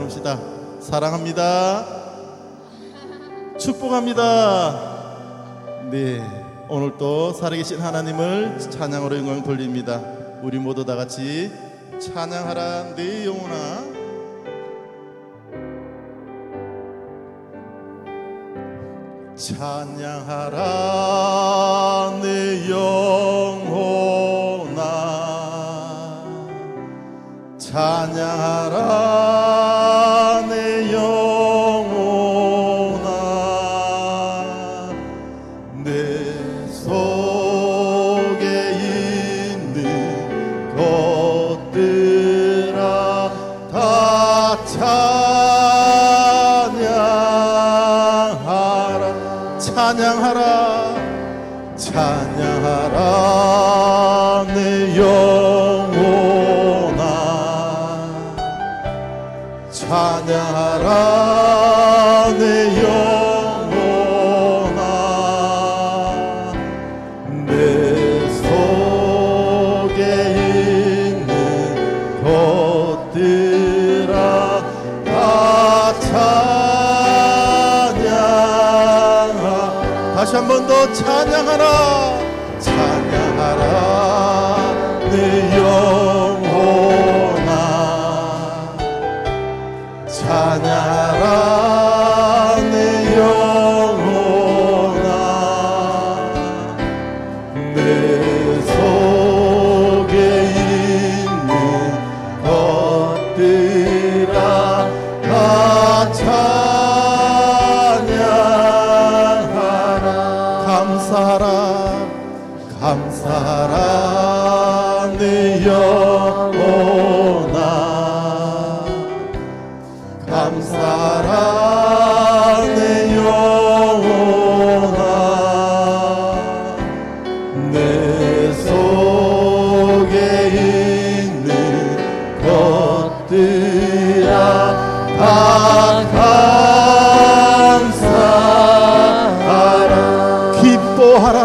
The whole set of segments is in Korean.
찬양합시다. 사랑합니다. 축복합니다. 네, 오늘 또 살아계신 하나님을 찬양으로 영광 돌립니다. 우리 모두 다 같이 찬양하라 내 영혼아. 찬양하라 내 영혼아. 찬양하라 내 영혼아. 내 속에 있는 것들아 다 찬양하라. 찬양하라 내 영혼아. 찬양하라 내 영혼아. 내 속에 있는 것들아 다 다시 한 번 더 찬양하라. 찬양하라 내 영혼아. 찬양하라 내 영혼아. 내 속에 있는 것들아 다 감사하라 내 영혼아. 감사하라 내 영혼아. 내 속에 있는 것들아 다 감사하라. 기뻐하라.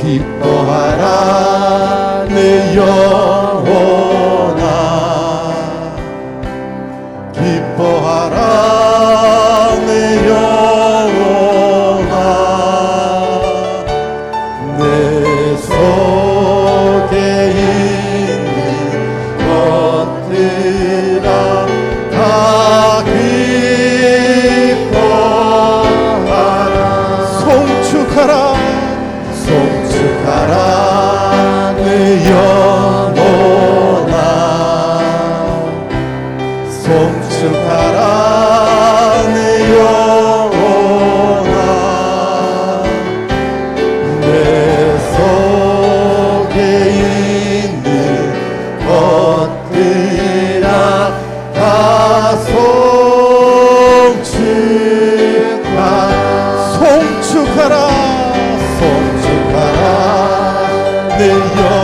기뻐하라 내 영혼아. 기뻐하라 내 영혼아. 내 속에 있는 것들아 다 기뻐하라. 송축하라. 송축하라 내 영혼아. 송축하라 내 영혼아. 내 속에 있는 것들아 다 송축하라. 내 영혼아.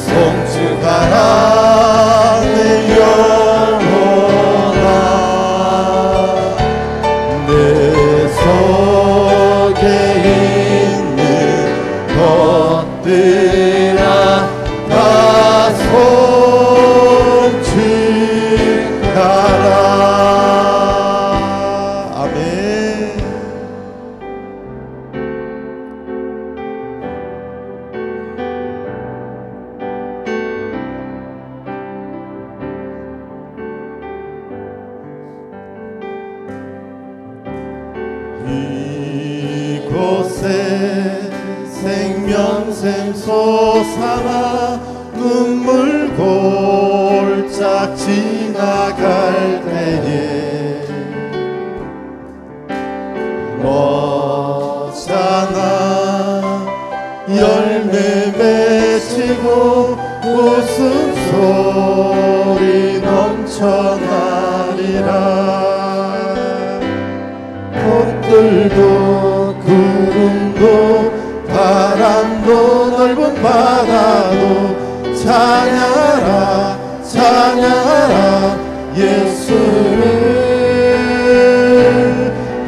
송축하라 내 영혼아. 내 속에 있는 것들아 다 송축하라. 아멘. 이곳에 생명샘 솟아나 눈물 골짝 지나갈 때에 멋잖아 열매 맺히고 웃음소리 넘쳐나리라. 꽃들도 구름도 바람도 넓은 바다도 찬양하라. 찬양하라 예수를.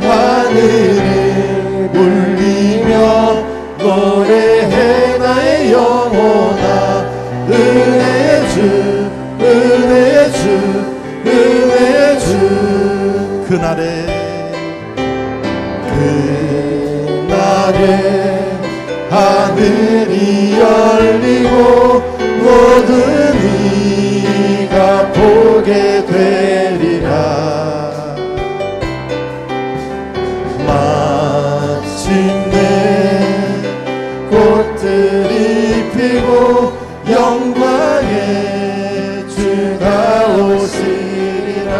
하늘을 울리며 노래해 나의 영혼아. 은혜의 주 그날에 하늘이 열리고 모든 이가 보게 되리라. 마침내 꽃들이 피고 영광의 주가 오시리라.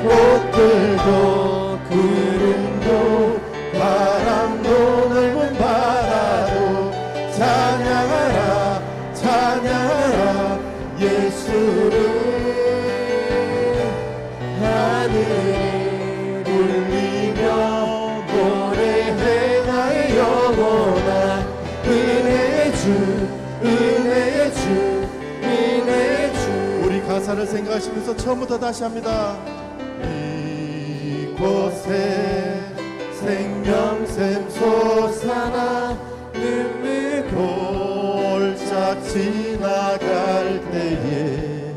꽃들도 구름도 바람도 넓은 바다도 찬양하라 찬양하라 예수를. 하늘이 울리며 노래해 나의 영혼아. 은혜의 주 은혜의 주 은혜의 주. 우리 가사를 생각하시면서 처음부터 다시 합니다. 이곳에 생명샘 솟아나 눈물 골짝 지나갈 때에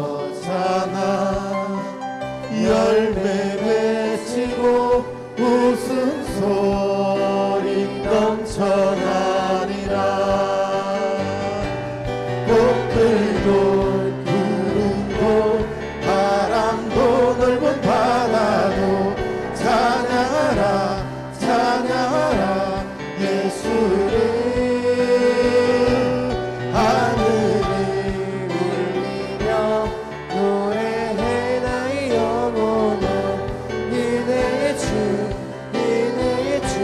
너잖아 열매 맺히고 웃음소리 넘쳐나리라. 꽃들도 구름도 바람도 넓은 바다도 찬양하라 찬양하라 예수를. 하늘이 울리며 노래해 나의 영혼아. 은혜의 주 은혜의 주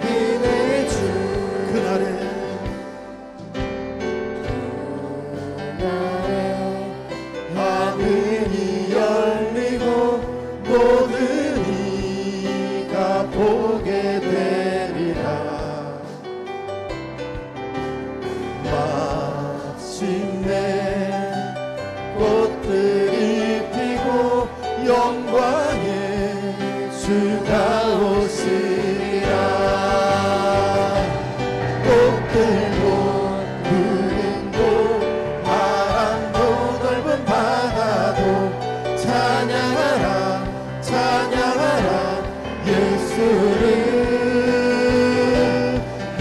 은혜의 주. 그날에 하늘이 열리고 모든 이가 보게 되리라. 마침내 꽃들이 피고 영광의 주가 오시리라. 꽃들도 구름도 바람도 넓은 바다도 찬양하라 찬양하라 예수를.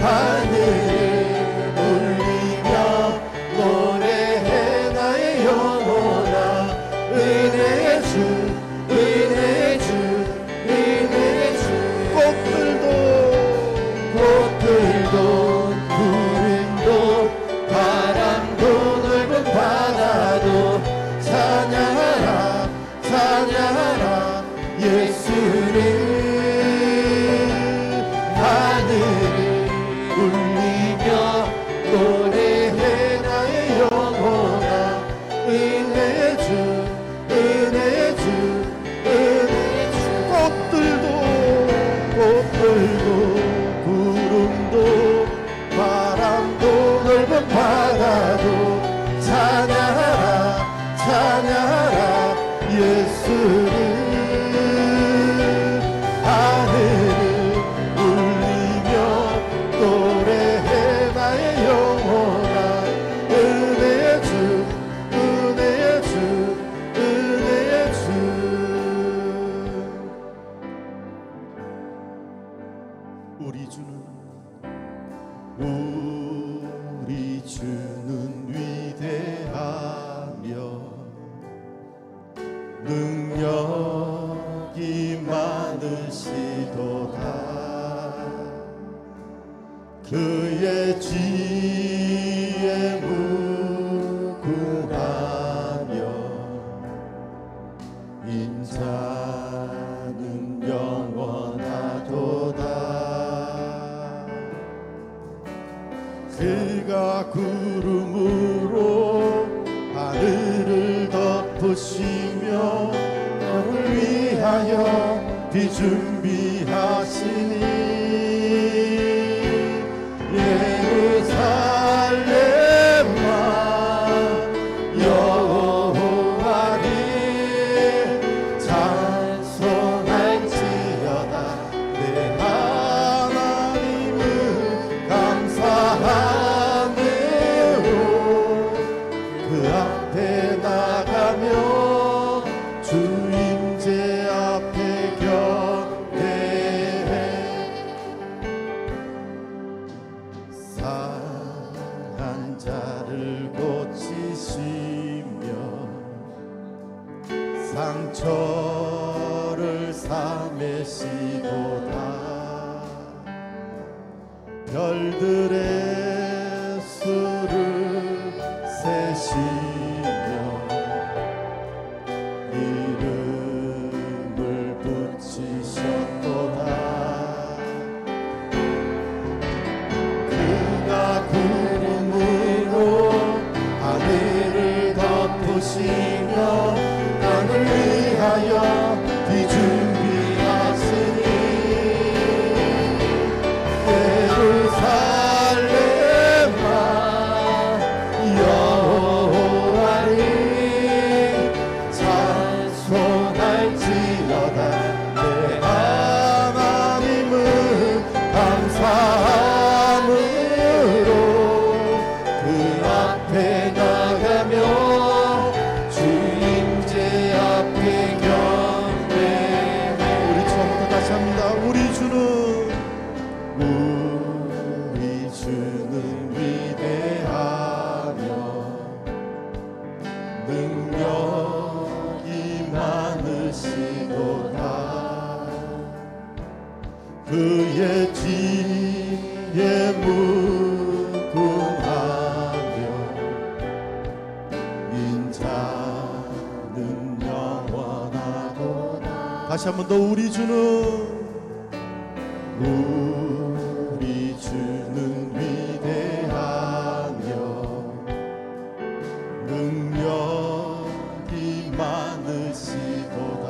하늘을 울리며 노래해 나의 영혼아. 은혜의 주 은혜의 주 은혜의 주. 꽃들도 구름도 바람도 넓은 바다도 찬양하라 찬양하라 예수를. 하늘을 울리며 노래해 나의 영혼아. 은혜의 주 은혜의 주 은혜의 주. 꽃들도 구름도 바람도 넓은 바다도 찬양하라 찬양하라 예수를. 하늘을 울리며 노래해 나의 영혼아. 은혜의 주 은혜의 주 은혜의 주. 우리 주는 위대하며 능력이 많으시도다. 그의 지혜 무궁하며 인자는 영원하도다. 그가 구름으로 하늘을 덮으시며 너를 위하여 비 준비하시니. 예루살렘아 여호와를 찬송할지어다. 내 하나님을 감사하며 상처를 싸매시도다. 별들의 수를 세시며 이름을 붙이셨도다. 그가 구름으로 하늘을 덮으시며 땅을 위하여 비준비하시니 예루살렘아 여호와를 찬송할지어다. 내 하나님은 감사함으로 그 앞에 나가며 주임제 앞에 경배해. 우리 처음부터 다시 합니다. 우리 주는 위대하며 능력이 많으시도다. 그의 뒤에 무궁하며 인자는 영원하도다. 다시 한 번 더 우리 주는 위대하며 능력이 많으시도다.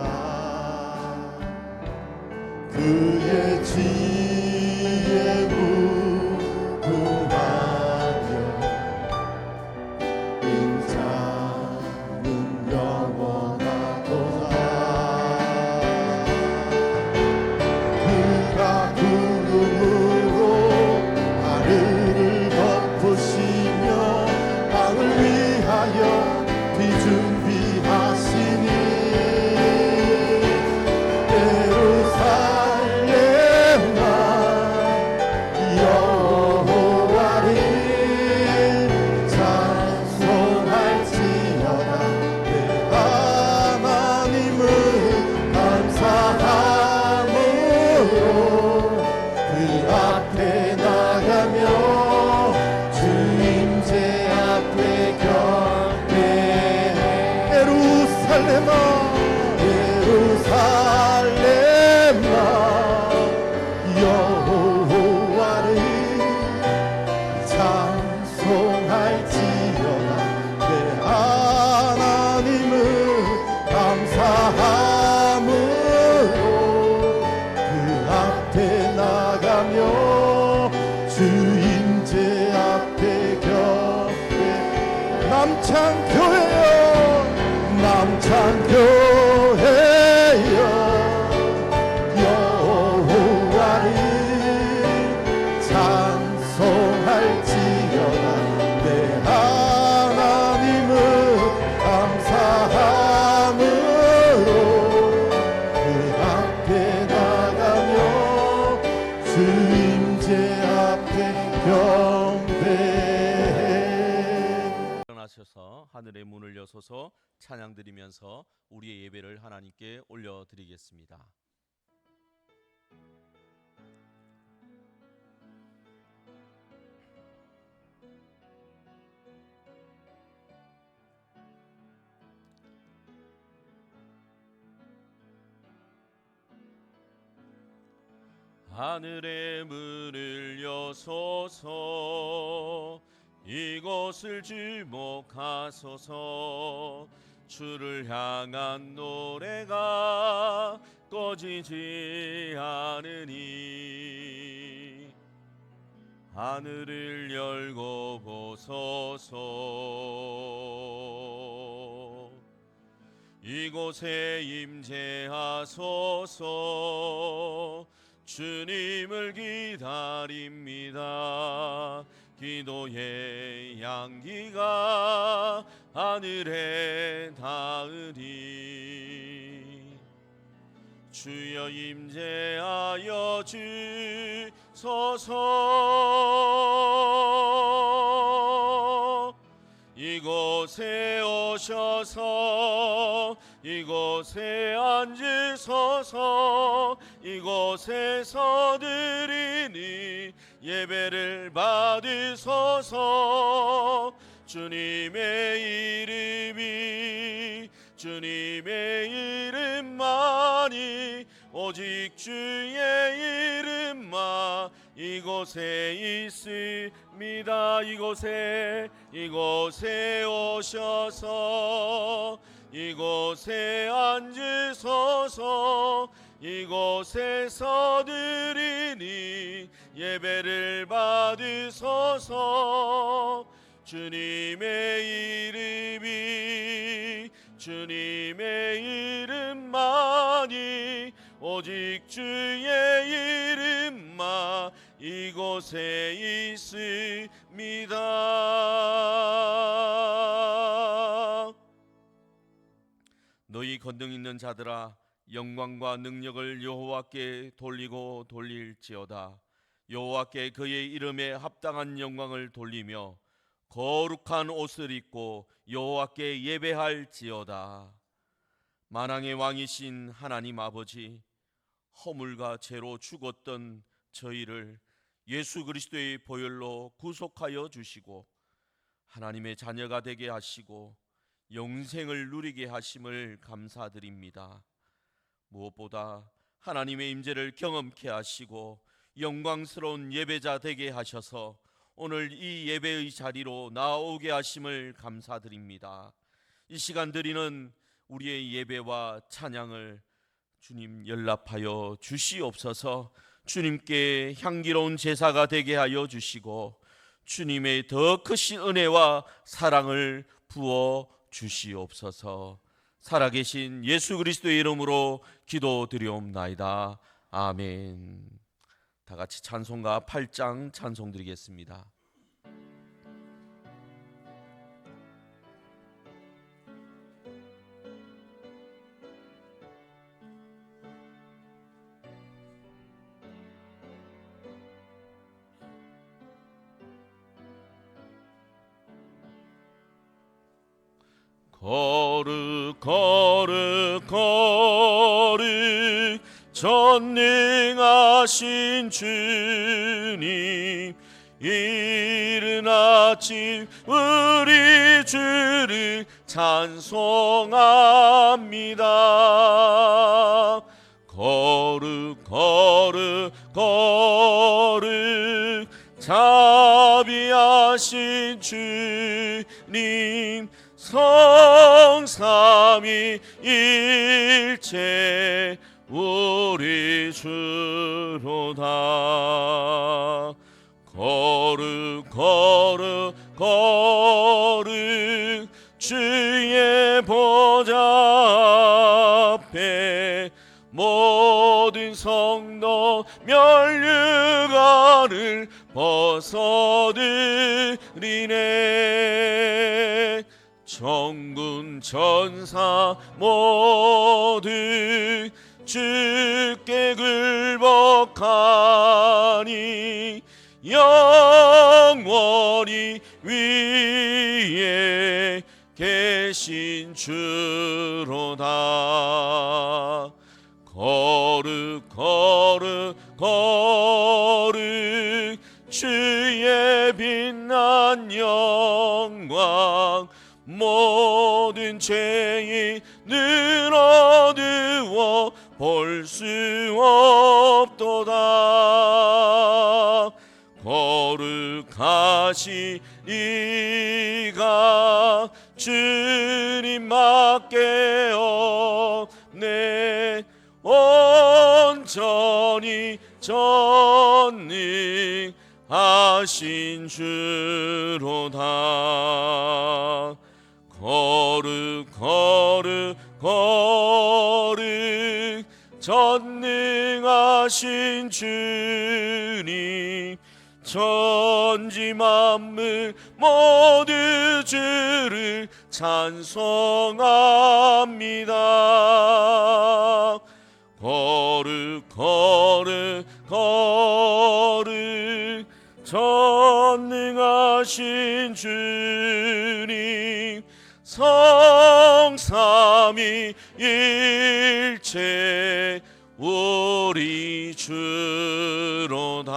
그의 뒤에 무궁하며 인자는 영원하도다. 그가 구름으로 하늘을 덮으시며 땅을 위하여 비준비하시니 예루살렘아 여호와를 찬송할지어다. 내 하나님은 감사함으로 그 앞에 나가며 주임제 앞에 경배해. 예루살렘아 여호와를 찬송할지어다. 내 하나님은 감사함으로 그 앞에 나가며 주임제 앞에 경배. 남창교회여 남창교회여 여호와를 찬송할지어다. 내 하나님은 감사함으로 그 앞에 나가며 주임제 앞에 경배해. 일어나셔서 하늘의 문을 여소서 찬양드리면서 우리의 예배를 하나님께 올려드리겠습니다. 하늘의 문을 여소서 이곳을 주목하소서. 주를 향한 노래가 꺼지지 않으니 하늘을 열고 보소서. 이곳에 임재하소서. 주님을 기다립니다. 기도의 향기가 하늘에 닿으니 주여 임재하여 주소서. 이곳에 오셔서 이곳에 앉으소서. 이곳에서 드리니 예배를 받으소서. 주님의 이름만이 오직 주의 이름만 이곳에 있습니다. 이곳에 오셔서 이곳에 앉으소서. 이곳에서 드리니 예배를 받으소서. 주님의 이름만이 오직 주의 이름만 이곳에 있습니다. 너희 건능 있는 자들아, 영광과 능력을 여호와께 돌리고 돌릴지어다. 여호와께 그의 이름에 합당한 영광을 돌리며 거룩한 옷을 입고 여호와께 예배할지어다. 만왕의 왕이신 하나님 아버지, 허물과 죄로 죽었던 저희를 예수 그리스도의 보혈로 구속하여 주시고 하나님의 자녀가 되게 하시고 영생을 누리게 하심을 감사드립니다. 무엇보다 하나님의 임재를 경험케 하시고 영광스러운 예배자 되게 하셔서 오늘 이 예배의 자리로 나오게 하심을 감사드립니다. 이 시간 드리는 우리의 예배와 찬양을 주님 연락하여 주시옵소서. 주님께 향기로운 제사가 되게 하여 주시고 주님의 더 크신 은혜와 사랑을 부어 주시옵소서. 살아계신 예수 그리스도의 이름으로 기도드리옵나이다. 아멘. 다 같이 찬송가 8장 찬송 드리겠습니다. 거룩 거룩 거룩 전능하신 주님, 이른 아침 우리 주를 찬송합니다. 거룩 거룩 거룩 자비하신 주님, 성삼위일체 우리 주로다. 거룩 거룩 거룩 주의 보좌 앞에 모든 성도 면류관을 벗어드리네. 천군 천사 모두 주께 굴복하니 영원히 위에 계신 주로다. 거룩 거룩 거룩 주의 빛난 영광, 모든 죄인을 어두워 볼 수 없도다. 거룩하시니가 주님밖에 없네. 온전히 전능하신 주로다. 거룩 거룩 거룩 전능하신 주님, 천지 만물 모두 주를 찬송합니다. 거룩 거룩 거룩 전능하신 주님, 성삼위일체 우리 주로다.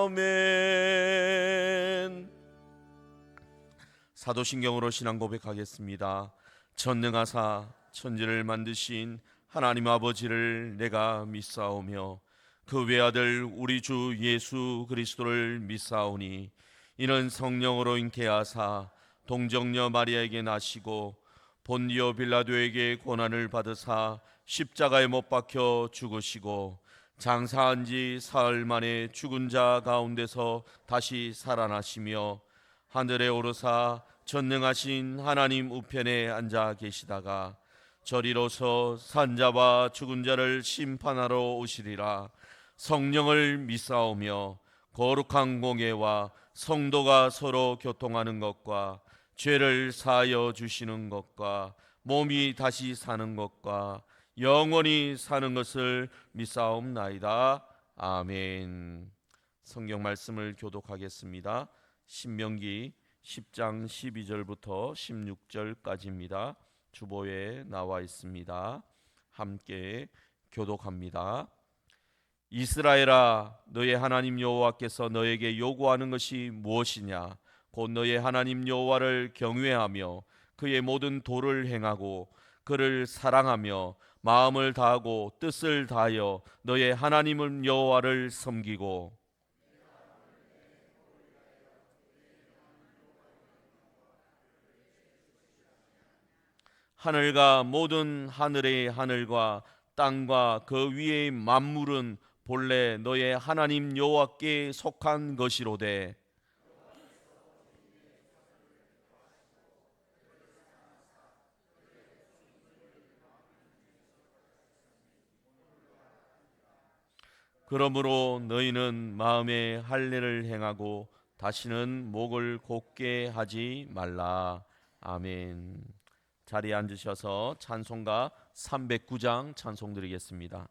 아멘. 사도신경으로 신앙 고백하겠습니다. 전능하사 천지를 만드신 하나님 아버지를 내가 믿사오며 그 외아들 우리 주 예수 그리스도를 믿사오니 이는 성령으로 잉태하사 동정녀 마리아에게 나시고 본디오 빌라도에게 고난을 받으사 십자가에 못 박혀 죽으시고 장사한 지 사흘 만에 죽은 자 가운데서 다시 살아나시며 하늘에 오르사 전능하신 하나님 우편에 앉아 계시다가 저리로서 산자와 죽은 자를 심판하러 오시리라. 성령을 믿사오며 거룩한 공예와 성도가 서로 교통하는 것과 죄를 사하여 주시는 것과 몸이 다시 사는 것과 영원히 사는 것을 믿사옵나이다. 아멘. 성경 말씀을 교독하겠습니다. 신명기 10장 12절부터 16절까지입니다. 주보에 나와 있습니다. 함께 교독합니다. 이스라엘아, 너의 하나님 여호와께서 너에게 요구하는 것이 무엇이냐? 곧 너의 하나님 여호와를 경외하며 그의 모든 도를 행하고 그를 사랑하며 마음을 다하고 뜻을 다하여 너의 하나님 여호와를 섬기고 하늘과 모든 하늘의 하늘과 땅과 그 위의 만물은 본래 너의 하나님 여호와께 속한 것이로되 그러므로 너희는 마음에 할례를 행하고 다시는 목을 곧게 하지 말라. 아멘. 자리에 앉으셔서 찬송가 309장 찬송 드리겠습니다.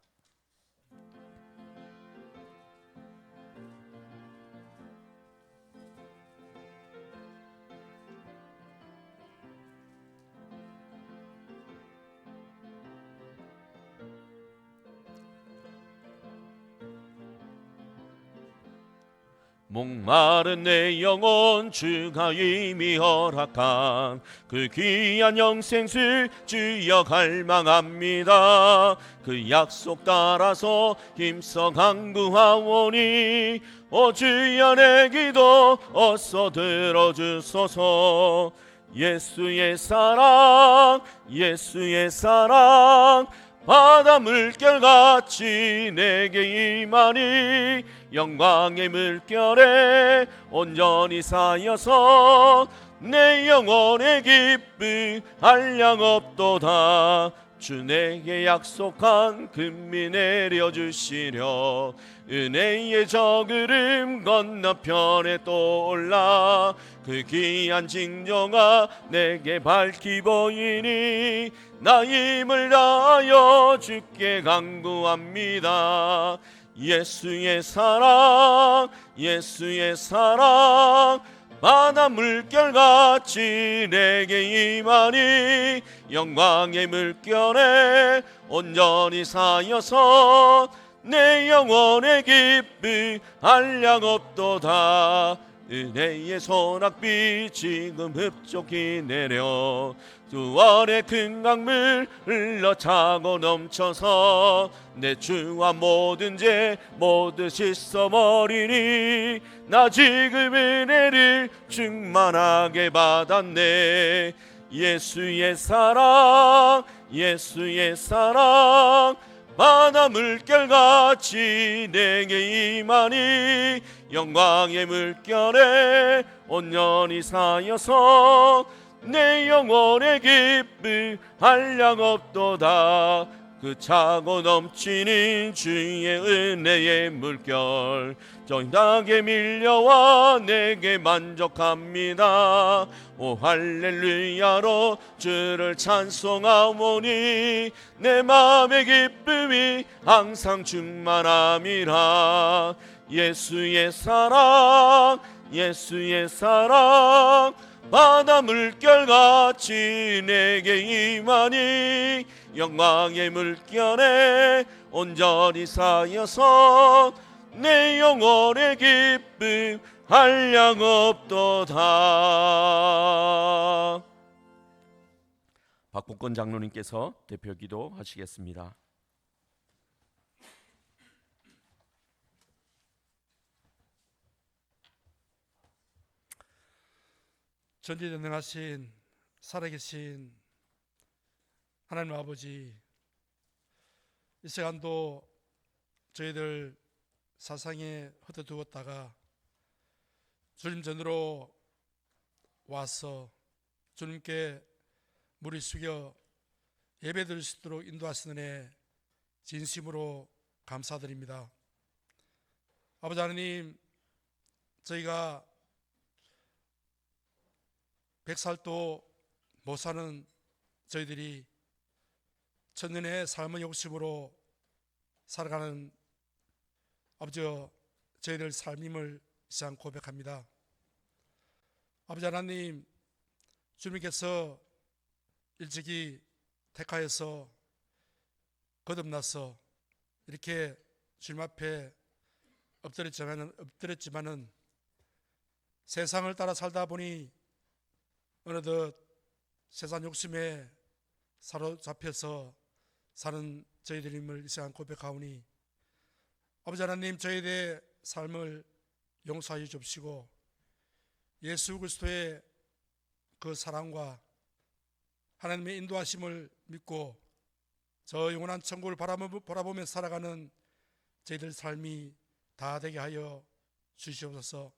목마른 내 영혼 주가 이미 허락한 그 귀한 영생수 주여 갈망합니다. 그 약속 따라서 힘써 간구하오니 오 주여 내 기도 어서 들어주소서. 예수의 사랑 예수의 사랑 바다 물결같이 내게 임하니 영광의 물결에 온전히 쌓여서 내 영혼의 기쁨 한량없도다. 주 내게 약속한 금이 내려주시려 은혜의 저그름 건너편에 떠올라 그 귀한 징조가 내게 밝히 보이니 나 힘을 다하여 주께 간구합니다. 예수의 사랑 예수의 사랑 바다 물결같이 내게 임하니 영광의 물결에 온전히 쌓여서 내 영혼의 기쁨 한량없도다. 은혜의 소낙비 지금 흡족히 내려 두 원의 큰 강물 흘러 차고 넘쳐서 내 주와 모든 죄 모두 씻어버리니 나 지금 은혜를 충만하게 받았네. 예수의 사랑 예수의 사랑 바다 물결같이 내게 임하니 영광의 물결에 온전히 쌓여서 내 영혼의 기쁨 한량없도다. 그 차고 넘치는 주의 은혜의 물결 정당하게 밀려와 내게 만족합니다. 오 할렐루야로 주를 찬송하오니 내 마음의 기쁨이 항상 충만함이라. 예수의 사랑 예수의 사랑 바다 물결같이 내게 임하니 영광의 물결에 온전히 쌓여서 내 영혼의 기쁨 한량 없도다. 박복권 장로님께서 대표 기도하시겠습니다. 전지전능하신 살아계신 하나님 아버지, 이 시간도 저희들 사상에 흩어두었다가 주님 전으로 와서 주님께 무리 숙여 예배드릴 수 있도록 인도하시는 애 진심으로 감사드립니다. 아버지 하나님, 저희가 100살도 못 사는 저희들이 천년의 삶의 욕심으로 살아가는 아버지, 저희들 삶임을 시장 고백합니다. 아버지 하나님, 주님께서 일찍이 택하여서 거듭나서 이렇게 주님 앞에 엎드렸지만은 세상을 따라 살다 보니 어느덧 세상 욕심에 사로잡혀서 사는 저희들임을 이 시간 고백하오니 아버지 하나님, 저희들의 삶을 용서하여 주옵시고 예수 그리스도의 그 사랑과 하나님의 인도하심을 믿고 저 영원한 천국을 바라보며 살아가는 저희들 삶이 다 되게 하여 주시옵소서.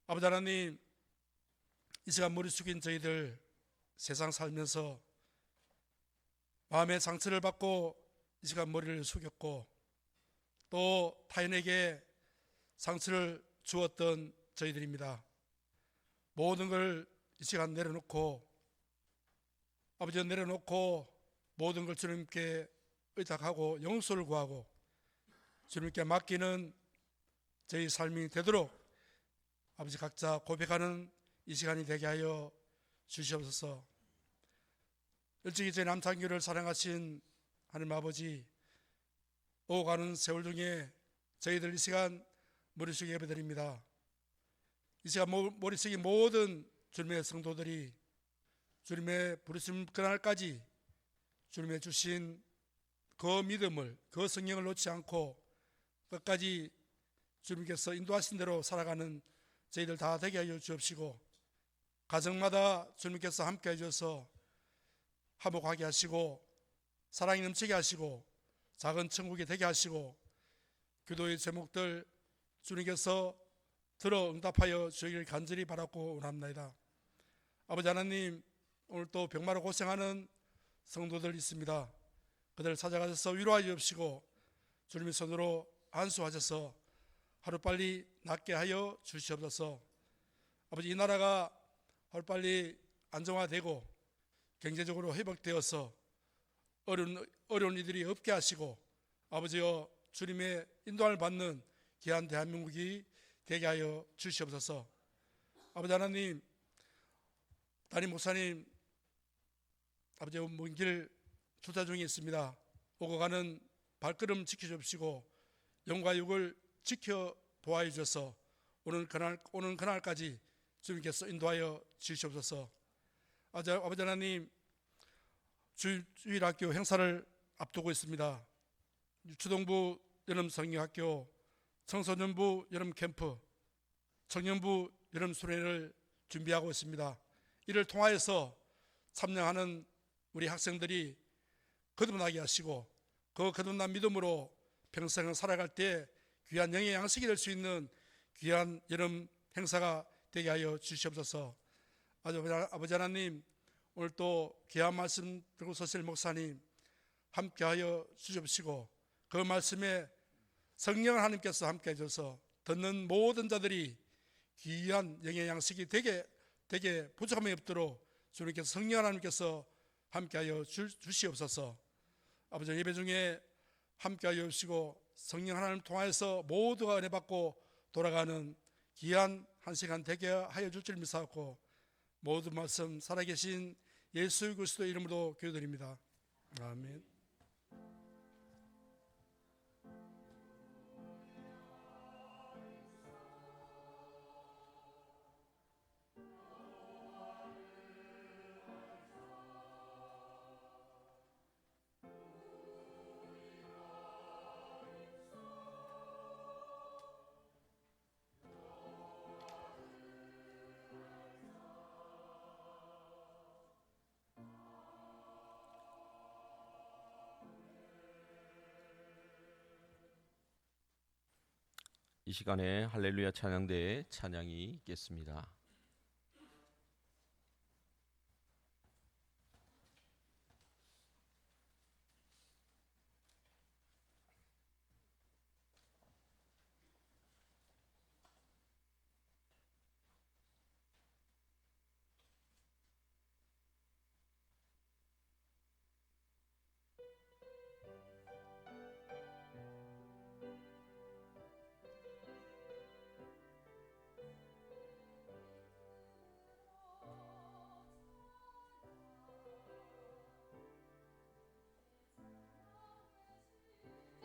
아버지 하나님, 이 시간 머리 숙인 저희들 세상 살면서 마음의 상처를 받고 이 시간 머리를 숙였고 또 타인에게 상처를 주었던 저희들입니다. 모든 걸 이 시간 내려놓고 아버지 내려놓고 모든 걸 주님께 의탁하고 용서를 구하고 주님께 맡기는 저희 삶이 되도록 아버지 각자 고백하는 이 시간이 되게 하여 주시옵소서. 일찍이 저희 남창교를 사랑하신 하나님 아버지, 오가는 세월 중에 저희들 이 시간 머리숙이 예배드립니다. 이 시간 머리숙이 모든 주님의 성도들이 주님의 부르심 그날까지 주님의 주신 그 믿음을, 그 성령을 놓지 않고 끝까지 주님께서 인도하신 대로 살아가는 저희들 다 되게 하여 주옵시고 가정마다 주님께서 함께 해주셔서 화목하게 하시고 사랑이 넘치게 하시고 작은 천국이 되게 하시고 기도의 제목들 주님께서 들어 응답하여 주시기를 간절히 바라고 원합니다. 아버지 하나님, 오늘 또 병마로 고생하는 성도들 있습니다. 그들을 찾아가셔서 위로하여 주옵시고 주님의 손으로 안수하셔서 하루빨리 낫게 하여 주시옵소서. 아버지, 이 나라가 하루빨리 안정화되고 경제적으로 회복되어서 어려운 이들이 없게 하시고 아버지여 주님의 인도함을 받는 귀한 대한민국이 되게 하여 주시옵소서. 아버지 하나님, 담임 목사님 아버지 먼 길 주차 중에 있습니다. 오고 가는 발걸음 지켜주시고 영과 육을 지켜 도와해 주셔서 오는 그날까지 주님께서 인도하여 주시옵소서. 아버지 하나님, 주일학교 행사를 앞두고 있습니다. 초등부 여름 성경학교, 청소년부 여름 캠프, 청년부 여름 수련회를 준비하고 있습니다. 이를 통하여서 참여하는 우리 학생들이 거듭나게 하시고 그 거듭난 믿음으로 평생을 살아갈 때 귀한 영의 양식이 될 수 있는 귀한 여름 행사가 되게 하여 주시옵소서. 아버지 하나님, 오늘 또 귀한 말씀 들고 서실 목사님 함께하여 주시옵시고 그 말씀에 성령 하나님께서 함께 해줘서 듣는 모든 자들이 귀한 영의 양식이 되게 부족함이 없도록 주님께서 성령 하나님께서 함께하여 주시옵소서. 아버지 예배 중에 함께하여 주시고 성령 하나님을 통하여서 모두가 은혜 받고 돌아가는 귀한 한 시간 되게 하여 줄 줄 믿사옵고 모든 말씀 살아계신 예수 그리스도의 이름으로 기도드립니다. 아멘. 이 시간에 할렐루야 찬양대의 찬양이 있겠습니다.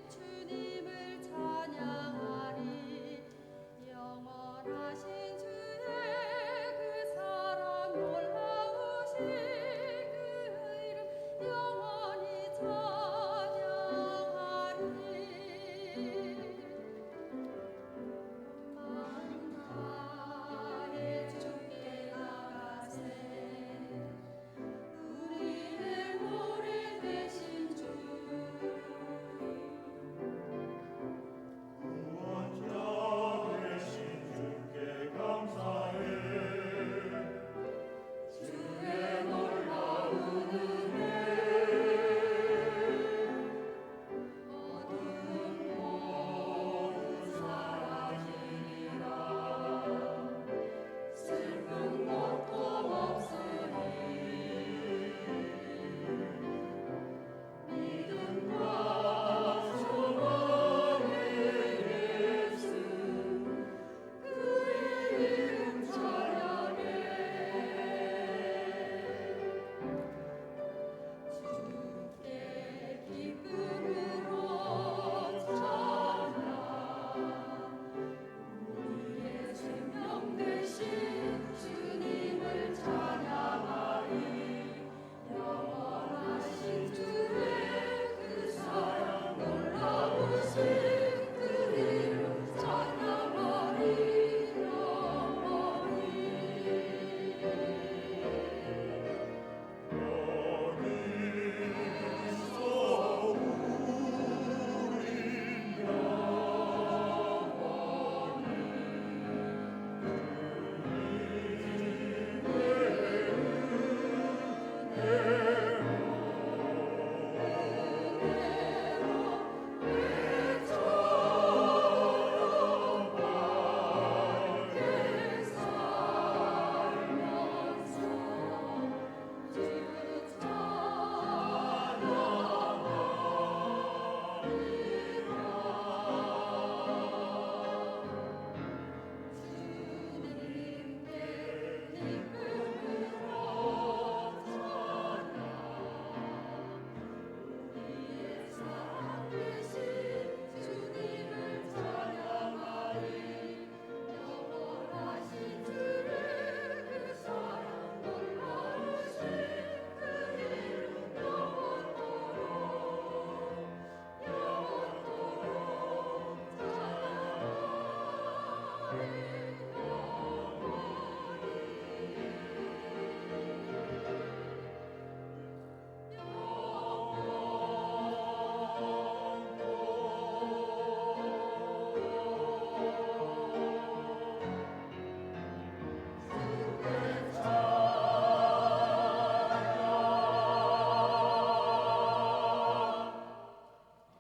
주님을 찬양하리 영원하신 주의 그 사랑 놀라우신 그 이름 영원히 찬양하리 만나의 주께 나가세 우리의 모래 되신 주 슬픈 고통 없으리 믿음과 소망의 예수 그의 이름 찬양해 주께 기쁨으로 찬양 우리의 생명 되신 주님을 찬양하리 영원하신 주의 그 사랑 놀라우신 그 이름 찬양하리 영원히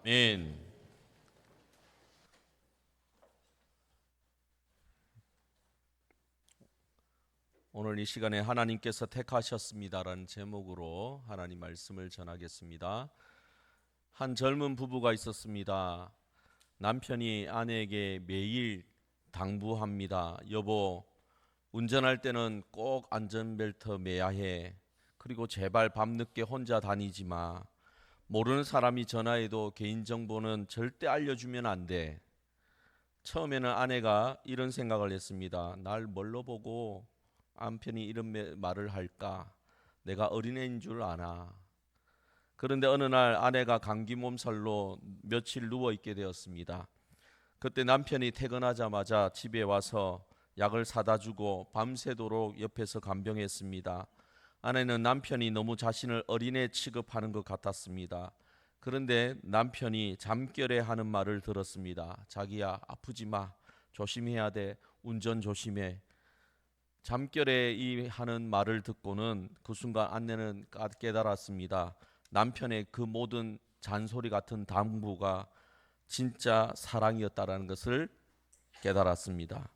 아멘. 오늘 이 시간에 하나님께서 택하셨습니다라는 제목으로 하나님 말씀을 전하겠습니다. 한 젊은 부부가 있었습니다. 남편이 아내에게 매일 당부합니다. 여보, 운전할 때는 꼭 안전벨트 매야 해. 그리고 제발 밤늦게 혼자 다니지 마. 모르는 사람이 전화해도 개인정보는 절대 알려주면 안 돼. 처음에는 아내가 이런 생각을 했습니다. 날 뭘로 보고 남편이 이런 말을 할까? 내가 어린애인 줄 아나. 그런데 어느 날 아내가 감기 몸살로 며칠 누워있게 되었습니다. 그때 남편이 퇴근하자마자 집에 와서 약을 사다 주고 밤새도록 옆에서 간병했습니다. 아내는 남편이 너무 자신을 어린애 취급하는 것 같았습니다. 그런데 남편이 잠결에 하는 말을 들었습니다. 자기야, 아프지 마. 조심해야 돼. 운전 조심해. 잠결에 이 하는 말을 듣고는 그 순간 아내는 깨달았습니다. 남편의 그 모든 잔소리 같은 당부가 진짜 사랑이었다라는 것을 깨달았습니다.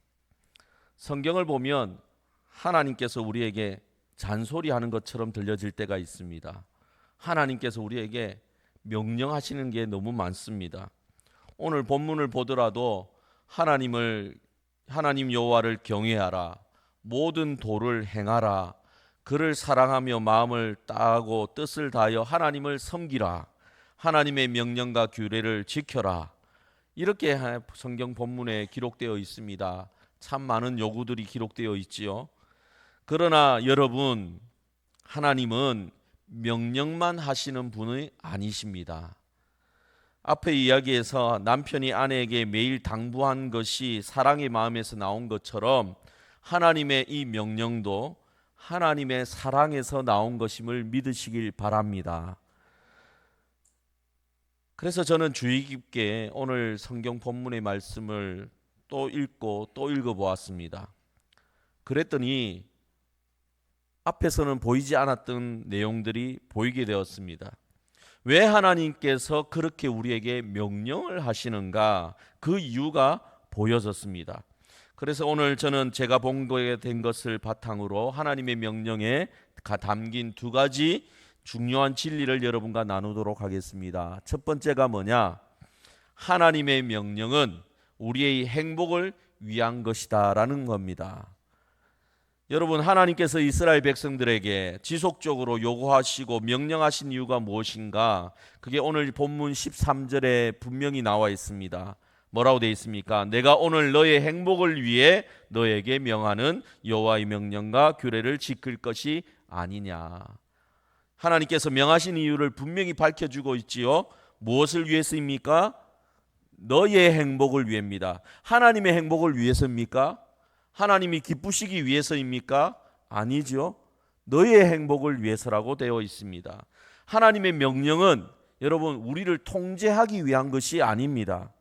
성경을 보면 하나님께서 우리에게 잔소리하는 것처럼 들려질 때가 있습니다. 하나님께서 우리에게 명령하시는 게 너무 많습니다. 오늘 본문을 보더라도 하나님 여호와를 경외하라, 모든 도를 행하라, 그를 사랑하며 마음을 다하고 뜻을 다하여 하나님을 섬기라, 하나님의 명령과 규례를 지켜라. 이렇게 성경 본문에 기록되어 있습니다. 참 많은 요구들이 기록되어 있지요. 그러나 여러분, 하나님은 명령만 하시는 분이 아니십니다. 앞의 이야기에서 남편이 아내에게 매일 당부한 것이 사랑의 마음에서 나온 것처럼 하나님의 이 명령도 하나님의 사랑에서 나온 것임을 믿으시길 바랍니다. 그래서 저는 주의 깊게 오늘 성경 본문의 말씀을 또 읽고 또 읽어보았습니다. 그랬더니 앞에서는 보이지 않았던 내용들이 보이게 되었습니다. 왜 하나님께서 그렇게 우리에게 명령을 하시는가? 그 이유가 보여졌습니다. 그래서 오늘 저는 제가 본거에 된 것을 바탕으로 하나님의 명령에 담긴 두 가지 중요한 진리를 여러분과 나누도록 하겠습니다. 첫 번째가 뭐냐? 하나님의 명령은 우리의 행복을 위한 것이다라는 겁니다. 여러분, 하나님께서 이스라엘 백성들에게 지속적으로 요구하시고 명령하신 이유가 무엇인가? 그게 오늘 본문 13절에 분명히 나와 있습니다. 뭐라고 되어 있습니까? 내가 오늘 너의 행복을 위해 너에게 명하는 여호와의 명령과 규례를 지킬 것이 아니냐. 하나님께서 명하신 이유를 분명히 밝혀주고 있지요. 무엇을 위해서입니까? 너의 행복을 위해입니다. 하나님의 행복을 위해서입니까? 하나님이 기쁘시기 위해서입니까? 아니죠. 너의 행복을 위해서라고 되어 있습니다. 하나님의 명령은 여러분 우리를 통제하기 위한 것이 아닙니다.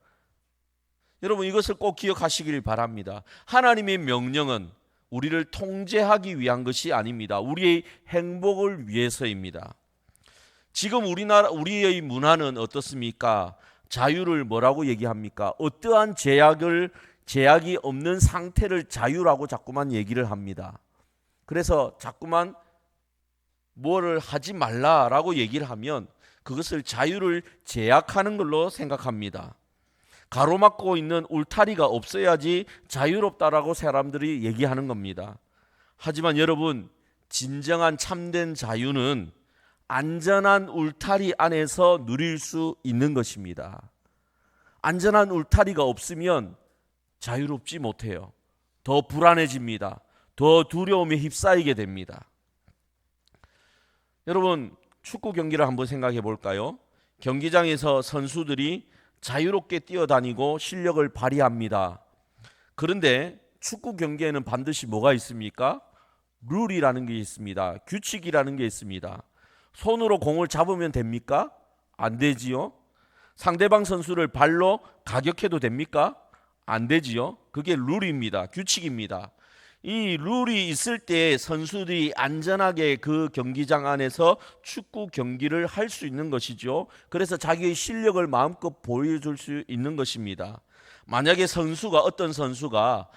여러분 이것을 꼭 기억하시길 바랍니다. 하나님의 명령은 우리를 통제하기 위한 것이 아닙니다. 우리의 행복을 위해서입니다. 지금 우리의 문화는 어떻습니까? 자유를 뭐라고 얘기합니까? 어떠한 제약이 없는 상태를 자유라고 자꾸만 얘기를 합니다. 그래서 자꾸만 뭐를 하지 말라라고 얘기를 하면 그것을 자유를 제약하는 걸로 생각합니다. 가로막고 있는 울타리가 없어야지 자유롭다라고 사람들이 얘기하는 겁니다. 하지만 여러분, 진정한 참된 자유는 안전한 울타리 안에서 누릴 수 있는 것입니다. 안전한 울타리가 없으면 자유롭지 못해요. 더 불안해집니다. 더 두려움에 휩싸이게 됩니다. 여러분, 축구 경기를 한번 생각해 볼까요? 경기장에서 선수들이 자유롭게 뛰어다니고 실력을 발휘합니다. 그런데 축구 경기에는 반드시 뭐가 있습니까? 룰이라는 게 있습니다. 규칙이라는 게 있습니다. 손으로 공을 잡으면 됩니까? 안 되지요. 상대방 선수를 발로 가격해도 됩니까? 안 되지요. 그게 룰입니다. 규칙입니다. 이 룰이 있을 때 선수들이 안전하게 그 경기장 안에서 축구 경기를 할 수 있는 것이죠. 그래서 자기의 실력을 마음껏 보여줄 수 있는 것입니다. 만약에 어떤 선수가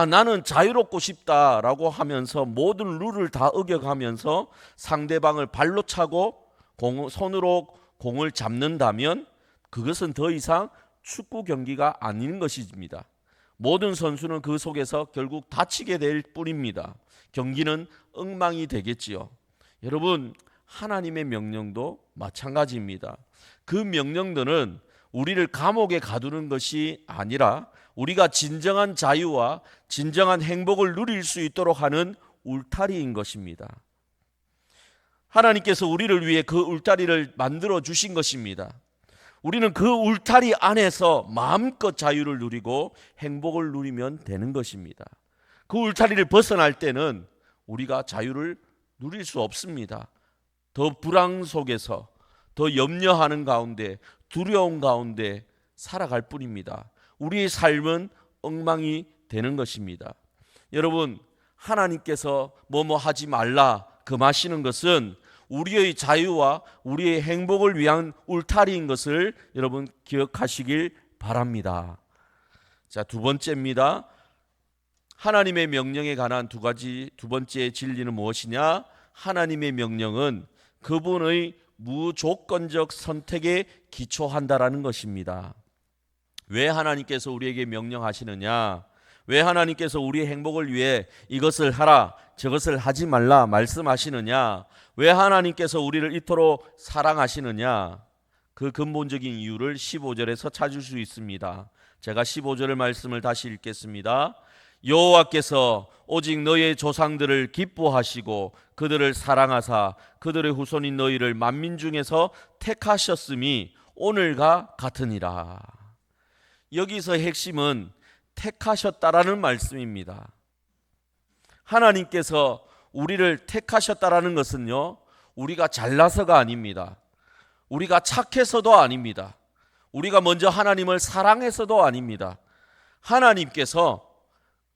나는 자유롭고 싶다라고 하면서 모든 룰을 다 어겨가면서 상대방을 발로 차고 손으로 공을 잡는다면 그것은 더 이상 축구 경기가 아닌 것입니다. 모든 선수는 그 속에서 결국 다치게 될 뿐입니다. 경기는 엉망이 되겠지요. 여러분, 하나님의 명령도 마찬가지입니다. 그 명령들은 우리를 감옥에 가두는 것이 아니라 우리가 진정한 자유와 진정한 행복을 누릴 수 있도록 하는 울타리인 것입니다. 하나님께서 우리를 위해 그 울타리를 만들어 주신 것입니다. 우리는 그 울타리 안에서 마음껏 자유를 누리고 행복을 누리면 되는 것입니다. 그 울타리를 벗어날 때는 우리가 자유를 누릴 수 없습니다. 더 불안 속에서, 더 염려하는 가운데, 두려움 가운데 살아갈 뿐입니다. 우리의 삶은 엉망이 되는 것입니다. 여러분, 하나님께서 뭐뭐 하지 말라 금하시는 것은 우리의 자유와 우리의 행복을 위한 울타리인 것을 여러분 기억하시길 바랍니다. 자, 두 번째입니다. 하나님의 명령에 관한 두 번째 진리는 무엇이냐? 하나님의 명령은 그분의 무조건적 선택에 기초한다라는 것입니다. 왜 하나님께서 우리에게 명령하시느냐? 왜 하나님께서 우리의 행복을 위해 이것을 하라, 저것을 하지 말라 말씀하시느냐? 왜 하나님께서 우리를 이토록 사랑하시느냐? 그 근본적인 이유를 15절에서 찾을 수 있습니다. 제가 15절의 말씀을 다시 읽겠습니다. 여호와께서 오직 너의 조상들을 기뻐하시고 그들을 사랑하사 그들의 후손인 너희를 만민 중에서 택하셨음이 오늘과 같으니라. 여기서 핵심은 택하셨다라는 말씀입니다. 하나님께서 우리를 택하셨다라는 것은요, 우리가 잘나서가 아닙니다. 우리가 착해서도 아닙니다. 우리가 먼저 하나님을 사랑해서도 아닙니다. 하나님께서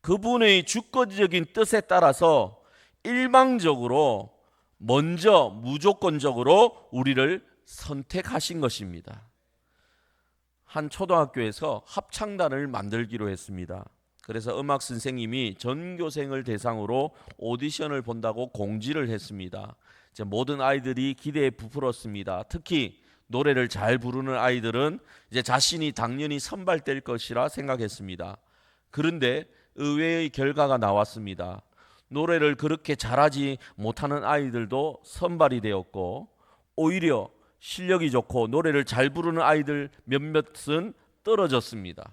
그분의 주권적인 뜻에 따라서 일방적으로 먼저 무조건적으로 우리를 선택하신 것입니다. 한 초등학교에서 합창단을 만들기로 했습니다. 그래서 음악 선생님이 전교생을 대상으로 오디션을 본다고 공지를 했습니다. 이제 모든 아이들이 기대에 부풀었습니다. 특히 노래를 잘 부르는 아이들은 이제 자신이 당연히 선발될 것이라 생각했습니다. 그런데 의외의 결과가 나왔습니다. 노래를 그렇게 잘하지 못하는 아이들도 선발이 되었고, 오히려 실력이 좋고 노래를 잘 부르는 아이들 몇몇은 떨어졌습니다.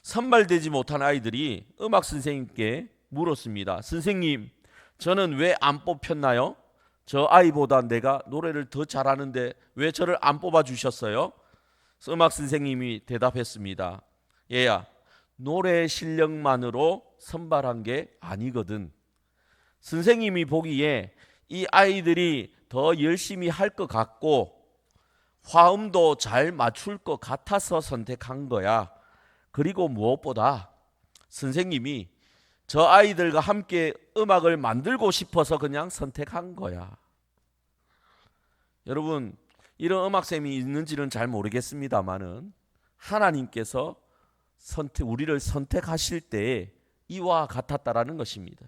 선발되지 못한 아이들이 음악 선생님께 물었습니다. 선생님, 저는 왜 안 뽑혔나요? 저 아이보다 내가 노래를 더 잘하는데 왜 저를 안 뽑아주셨어요? 음악 선생님이 대답했습니다. 얘야, 노래 실력만으로 선발한 게 아니거든. 선생님이 보기에 이 아이들이 더 열심히 할 것 같고 화음도 잘 맞출 것 같아서 선택한 거야. 그리고 무엇보다 선생님이 저 아이들과 함께 음악을 만들고 싶어서 그냥 선택한 거야. 여러분, 이런 음악쌤이 있는지는 잘 모르겠습니다만은 하나님께서 우리를 선택하실 때 이와 같았다라는 것입니다.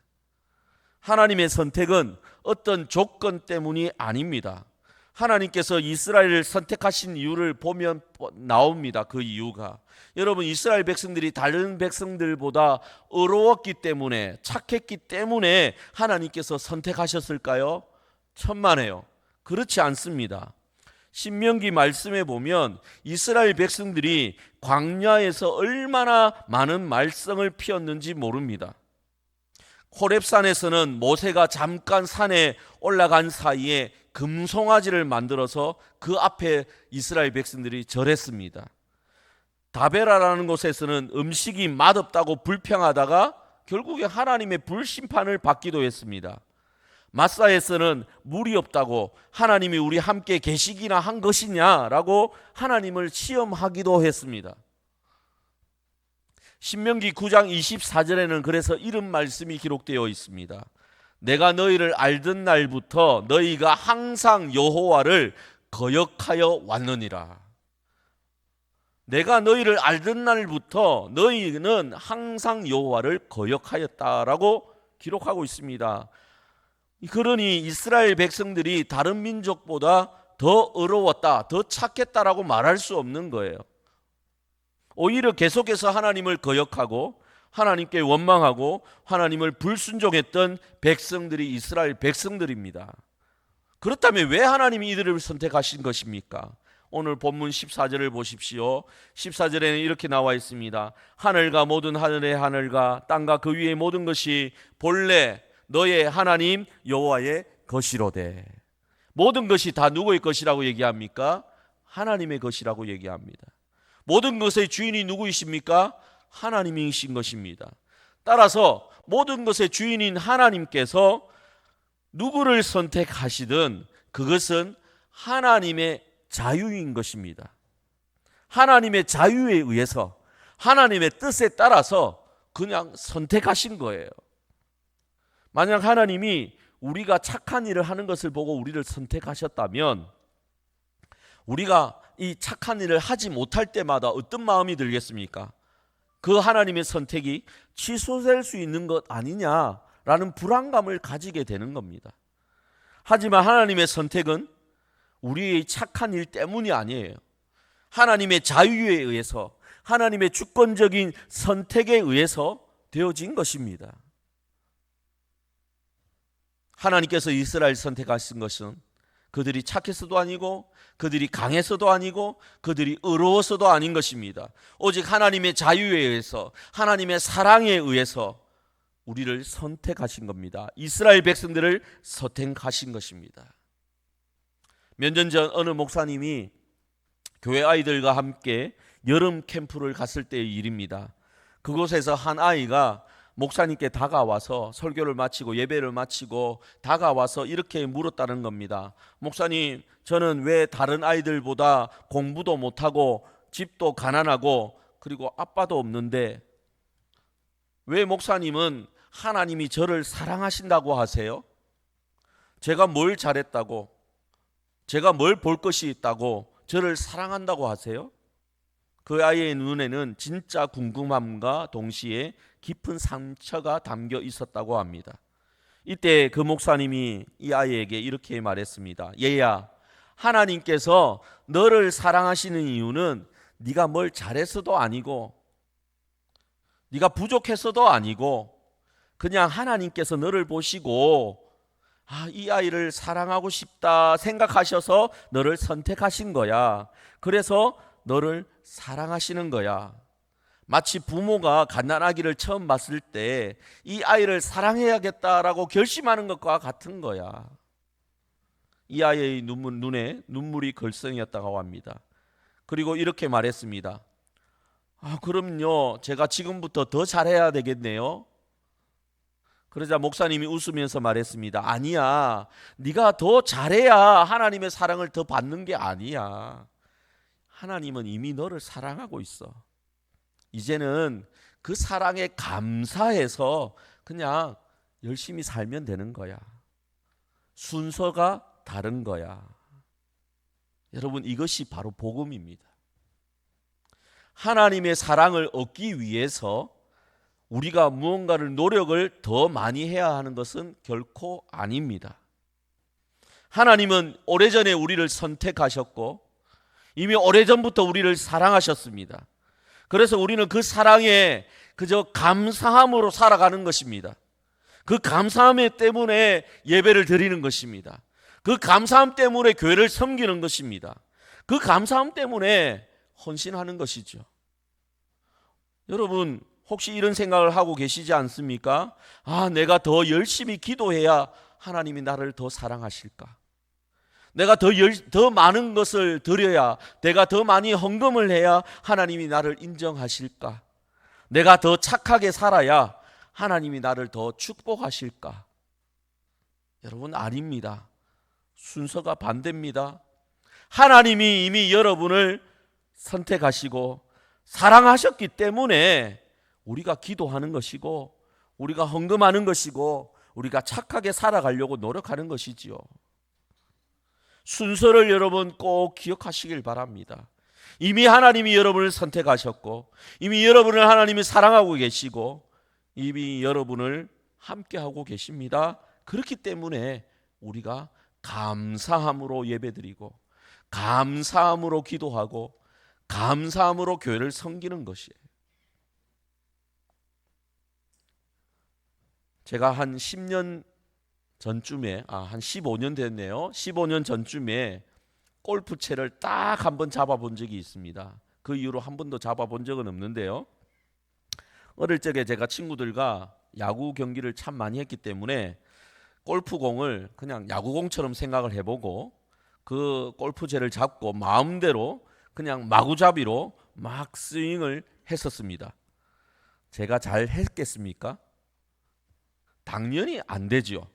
하나님의 선택은 어떤 조건 때문이 아닙니다. 하나님께서 이스라엘을 선택하신 이유를 보면 나옵니다. 그 이유가, 여러분, 이스라엘 백성들이 다른 백성들보다 의로웠기 때문에, 착했기 때문에 하나님께서 선택하셨을까요? 천만에요. 그렇지 않습니다. 신명기 말씀에 보면 이스라엘 백성들이 광야에서 얼마나 많은 말썽을 피웠는지 모릅니다. 호렙산에서는 모세가 잠깐 산에 올라간 사이에 금송아지를 만들어서 그 앞에 이스라엘 백성들이 절했습니다. 다베라라는 곳에서는 음식이 맛없다고 불평하다가 결국에 하나님의 불심판을 받기도 했습니다. 마사에서는 물이 없다고 하나님이 우리 함께 계시기나 한 것이냐라고 하나님을 시험하기도 했습니다. 신명기 9장 24절에는 그래서 이런 말씀이 기록되어 있습니다. 내가 너희를 알던 날부터 너희가 항상 여호와를 거역하여 왔느니라. 내가 너희를 알던 날부터 너희는 항상 여호와를 거역하였다라고 기록하고 있습니다. 그러니 이스라엘 백성들이 다른 민족보다 더 의로웠다, 더 착했다라고 말할 수 없는 거예요. 오히려 계속해서 하나님을 거역하고 하나님께 원망하고 하나님을 불순종했던 백성들이 이스라엘 백성들입니다. 그렇다면 왜 하나님이 이들을 선택하신 것입니까? 오늘 본문 14절을 보십시오. 14절에는 이렇게 나와 있습니다. 하늘과 모든 하늘의 하늘과 땅과 그 위의 모든 것이 본래 너의 하나님 여호와의 것이로되. 모든 것이 다 누구의 것이라고 얘기합니까? 하나님의 것이라고 얘기합니다. 모든 것의 주인이 누구이십니까? 하나님이신 것입니다. 따라서 모든 것의 주인인 하나님께서 누구를 선택하시든 그것은 하나님의 자유인 것입니다. 하나님의 자유에 의해서 하나님의 뜻에 따라서 그냥 선택하신 거예요. 만약 하나님이 우리가 착한 일을 하는 것을 보고 우리를 선택하셨다면 우리가 이 착한 일을 하지 못할 때마다 어떤 마음이 들겠습니까? 그 하나님의 선택이 취소될 수 있는 것 아니냐라는 불안감을 가지게 되는 겁니다. 하지만 하나님의 선택은 우리의 착한 일 때문이 아니에요. 하나님의 자유에 의해서, 하나님의 주권적인 선택에 의해서 되어진 것입니다. 하나님께서 이스라엘 선택하신 것은 그들이 착해서도 아니고 그들이 강해서도 아니고 그들이 의로워서도 아닌 것입니다. 오직 하나님의 자유에 의해서, 하나님의 사랑에 의해서 우리를 선택하신 겁니다. 이스라엘 백성들을 선택하신 것입니다. 몇 년 전 어느 목사님이 교회 아이들과 함께 여름 캠프를 갔을 때의 일입니다. 그곳에서 한 아이가 목사님께 다가와서 설교를 마치고 예배를 마치고 다가와서 이렇게 물었다는 겁니다. 목사님, 저는 왜 다른 아이들보다 공부도 못하고 집도 가난하고 그리고 아빠도 없는데 왜 목사님은 하나님이 저를 사랑하신다고 하세요? 제가 뭘 잘했다고, 제가 뭘 볼 것이 있다고 저를 사랑한다고 하세요? 그 아이의 눈에는 진짜 궁금함과 동시에 깊은 상처가 담겨 있었다고 합니다. 이때 그 목사님이 이 아이에게 이렇게 말했습니다. 얘야, 하나님께서 너를 사랑하시는 이유는 네가 뭘 잘해서도 아니고 네가 부족해서도 아니고 그냥 하나님께서 너를 보시고 이 아이를 사랑하고 싶다 생각하셔서 너를 선택하신 거야. 그래서 너를 사랑하시는 거야. 마치 부모가 갓난아기를 처음 봤을 때 이 아이를 사랑해야겠다라고 결심하는 것과 같은 거야. 이 아이의 눈에 눈물이 걸성이었다고 합니다. 그리고 이렇게 말했습니다. 그럼요, 제가 지금부터 더 잘해야 되겠네요. 그러자 목사님이 웃으면서 말했습니다. 아니야, 네가 더 잘해야 하나님의 사랑을 더 받는 게 아니야. 하나님은 이미 너를 사랑하고 있어. 이제는 그 사랑에 감사해서 그냥 열심히 살면 되는 거야. 순서가 다른 거야. 여러분, 이것이 바로 복음입니다. 하나님의 사랑을 얻기 위해서 우리가 무언가를 노력을 더 많이 해야 하는 것은 결코 아닙니다. 하나님은 오래전에 우리를 선택하셨고 이미 오래전부터 우리를 사랑하셨습니다. 그래서 우리는 그 사랑에 그저 감사함으로 살아가는 것입니다. 그 감사함 때문에 예배를 드리는 것입니다. 그 감사함 때문에 교회를 섬기는 것입니다. 그 감사함 때문에 헌신하는 것이죠. 여러분, 혹시 이런 생각을 하고 계시지 않습니까? 내가 더 열심히 기도해야 하나님이 나를 더 사랑하실까? 내가 더 많은 것을 드려야, 내가 더 많이 헌금을 해야 하나님이 나를 인정하실까? 내가 더 착하게 살아야 하나님이 나를 더 축복하실까? 여러분, 아닙니다. 순서가 반대입니다. 하나님이 이미 여러분을 선택하시고 사랑하셨기 때문에 우리가 기도하는 것이고 우리가 헌금하는 것이고 우리가 착하게 살아가려고 노력하는 것이지요. 순서를 여러분 꼭 기억하시길 바랍니다. 이미 하나님이 여러분을 선택하셨고 이미 여러분을 하나님이 사랑하고 계시고 이미 여러분을 함께하고 계십니다. 그렇기 때문에 우리가 감사함으로 예배드리고 감사함으로 기도하고 감사함으로 교회를 섬기는 것이에요. 제가 한 10년 전쯤에, 한 15년 됐네요. 15년 전쯤에 골프채를 딱 한 번 잡아본 적이 있습니다. 그 이후로 한 번도 잡아본 적은 없는데요. 어릴 적에 제가 친구들과 야구 경기를 참 많이 했기 때문에 골프공을 그냥 야구공처럼 생각을 해보고 그 골프채를 잡고 마음대로 그냥 마구잡이로 막 스윙을 했었습니다. 제가 잘 했겠습니까? 당연히 안 되죠.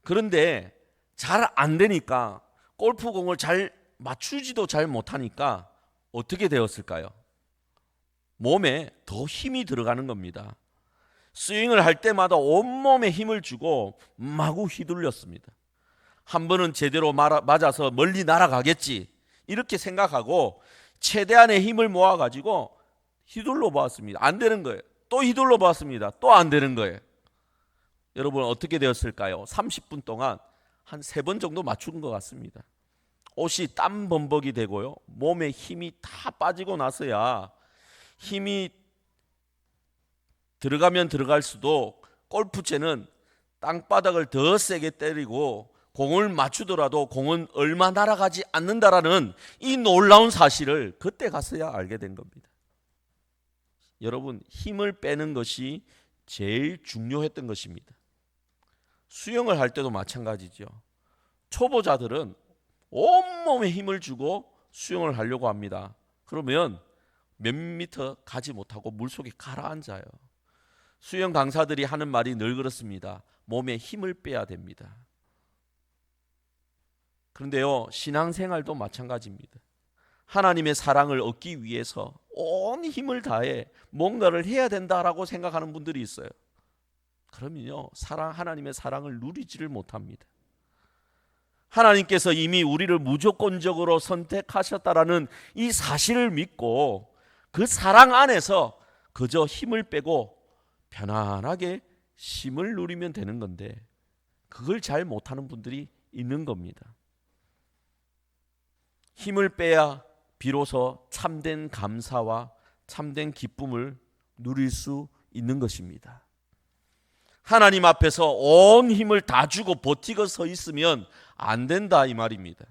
그런데 잘 안 되니까 골프공을 잘 맞추지도 잘 못하니까 어떻게 되었을까요? 몸에 더 힘이 들어가는 겁니다. 스윙을 할 때마다 온몸에 힘을 주고 마구 휘둘렸습니다. 한 번은 제대로 맞아서 멀리 날아가겠지 이렇게 생각하고 최대한의 힘을 모아가지고 휘둘러 보았습니다. 안 되는 거예요. 또 휘둘러 보았습니다. 또 안 되는 거예요. 여러분 어떻게 되었을까요? 30분 동안 한 3번 정도 맞춘 것 같습니다. 옷이 땀 범벅이 되고요. 몸에 힘이 다 빠지고 나서야 힘이 들어가면 들어갈수록 골프채는 땅바닥을 더 세게 때리고 공을 맞추더라도 공은 얼마 날아가지 않는다라는 이 놀라운 사실을 그때 가서야 알게 된 겁니다. 여러분 힘을 빼는 것이 제일 중요했던 것입니다. 수영을 할 때도 마찬가지죠. 초보자들은 온몸에 힘을 주고 수영을 하려고 합니다. 그러면 몇 미터 가지 못하고 물속에 가라앉아요. 수영 강사들이 하는 말이 늘 그렇습니다. 몸에 힘을 빼야 됩니다. 그런데요, 신앙생활도 마찬가지입니다. 하나님의 사랑을 얻기 위해서 온 힘을 다해 뭔가를 해야 된다라고 생각하는 분들이 있어요. 그러면요, 하나님의 사랑을 누리지를 못합니다. 하나님께서 이미 우리를 무조건적으로 선택하셨다라는 이 사실을 믿고 그 사랑 안에서 그저 힘을 빼고 편안하게 쉼을 누리면 되는 건데 그걸 잘 못하는 분들이 있는 겁니다. 힘을 빼야 비로소 참된 감사와 참된 기쁨을 누릴 수 있는 것입니다. 하나님 앞에서 온 힘을 다 주고 버티고 서 있으면 안 된다 이 말입니다.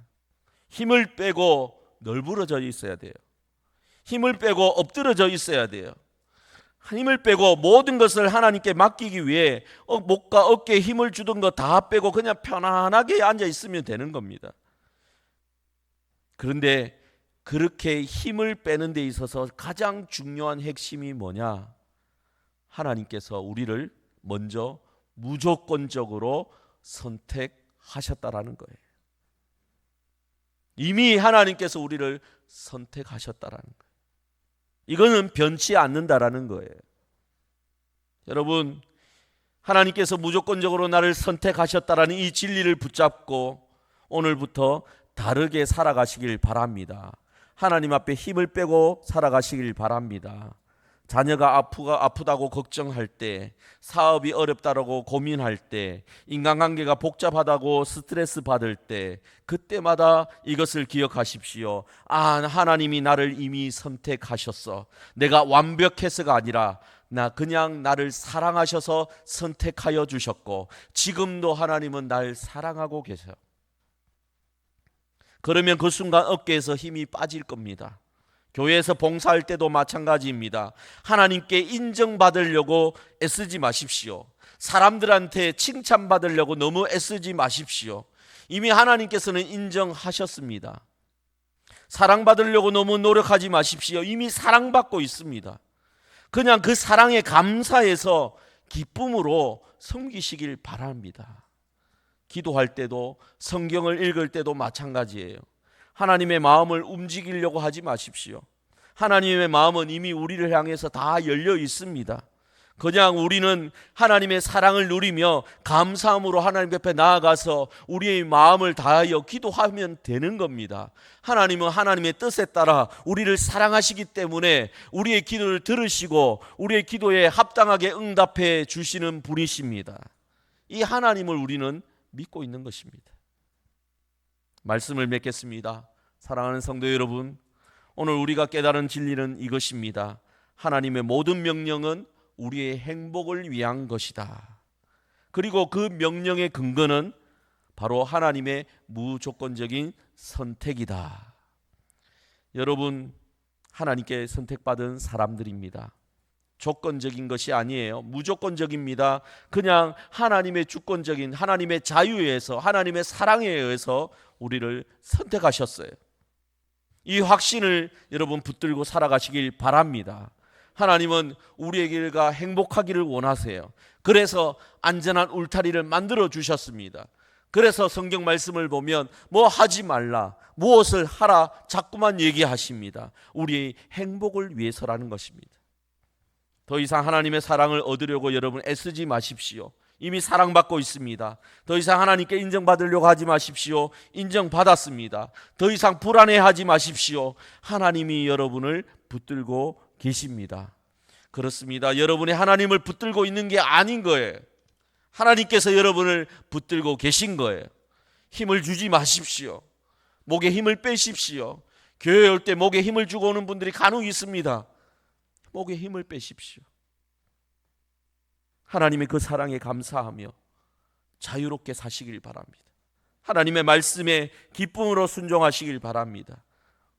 힘을 빼고 널브러져 있어야 돼요. 힘을 빼고 엎드러져 있어야 돼요. 힘을 빼고 모든 것을 하나님께 맡기기 위해 목과 어깨에 힘을 주던 거 다 빼고 그냥 편안하게 앉아 있으면 되는 겁니다. 그런데 그렇게 힘을 빼는 데 있어서 가장 중요한 핵심이 뭐냐? 하나님께서 우리를 먼저 무조건적으로 선택하셨다라는 거예요. 이미 하나님께서 우리를 선택하셨다라는 거예요. 이거는 변치 않는다라는 거예요. 여러분, 하나님께서 무조건적으로 나를 선택하셨다라는 이 진리를 붙잡고 오늘부터 다르게 살아가시길 바랍니다. 하나님 앞에 힘을 빼고 살아가시길 바랍니다. 자녀가 아프다고 걱정할 때, 사업이 어렵다고 고민할 때, 인간관계가 복잡하다고 스트레스 받을 때, 그때마다 이것을 기억하십시오. 하나님이 나를 이미 선택하셨어. 내가 완벽해서가 아니라 그냥 나를 사랑하셔서 선택하여 주셨고 지금도 하나님은 날 사랑하고 계셔. 그러면 그 순간 어깨에서 힘이 빠질 겁니다. 교회에서 봉사할 때도 마찬가지입니다. 하나님께 인정받으려고 애쓰지 마십시오. 사람들한테 칭찬받으려고 너무 애쓰지 마십시오. 이미 하나님께서는 인정하셨습니다. 사랑받으려고 너무 노력하지 마십시오. 이미 사랑받고 있습니다. 그냥 그 사랑에 감사해서 기쁨으로 섬기시길 바랍니다. 기도할 때도 성경을 읽을 때도 마찬가지예요. 하나님의 마음을 움직이려고 하지 마십시오. 하나님의 마음은 이미 우리를 향해서 다 열려 있습니다. 그냥 우리는 하나님의 사랑을 누리며 감사함으로 하나님 옆에 나아가서 우리의 마음을 다하여 기도하면 되는 겁니다. 하나님은 하나님의 뜻에 따라 우리를 사랑하시기 때문에 우리의 기도를 들으시고 우리의 기도에 합당하게 응답해 주시는 분이십니다. 이 하나님을 우리는 믿고 있는 것입니다. 말씀을 맺겠습니다. 사랑하는 성도 여러분, 오늘 우리가 깨달은 진리는 이것입니다. 하나님의 모든 명령은 우리의 행복을 위한 것이다. 그리고 그 명령의 근거는 바로 하나님의 무조건적인 선택이다. 여러분, 하나님께 선택받은 사람들입니다. 조건적인 것이 아니에요. 무조건적입니다. 그냥 하나님의 주권적인, 하나님의 자유에 의해서, 하나님의 사랑에 의해서 우리를 선택하셨어요. 이 확신을 여러분 붙들고 살아가시길 바랍니다. 하나님은 우리에게가 행복하기를 원하세요. 그래서 안전한 울타리를 만들어 주셨습니다. 그래서 성경 말씀을 보면 뭐 하지 말라, 무엇을 하라 자꾸만 얘기하십니다. 우리의 행복을 위해서라는 것입니다. 더 이상 하나님의 사랑을 얻으려고 여러분 애쓰지 마십시오. 이미 사랑받고 있습니다. 더 이상 하나님께 인정받으려고 하지 마십시오. 인정받았습니다. 더 이상 불안해하지 마십시오. 하나님이 여러분을 붙들고 계십니다. 그렇습니다. 여러분이 하나님을 붙들고 있는 게 아닌 거예요. 하나님께서 여러분을 붙들고 계신 거예요. 힘을 주지 마십시오. 목에 힘을 빼십시오. 교회 올 때 목에 힘을 주고 오는 분들이 간혹 있습니다. 목에 힘을 빼십시오. 하나님의 그 사랑에 감사하며 자유롭게 사시길 바랍니다. 하나님의 말씀에 기쁨으로 순종하시길 바랍니다.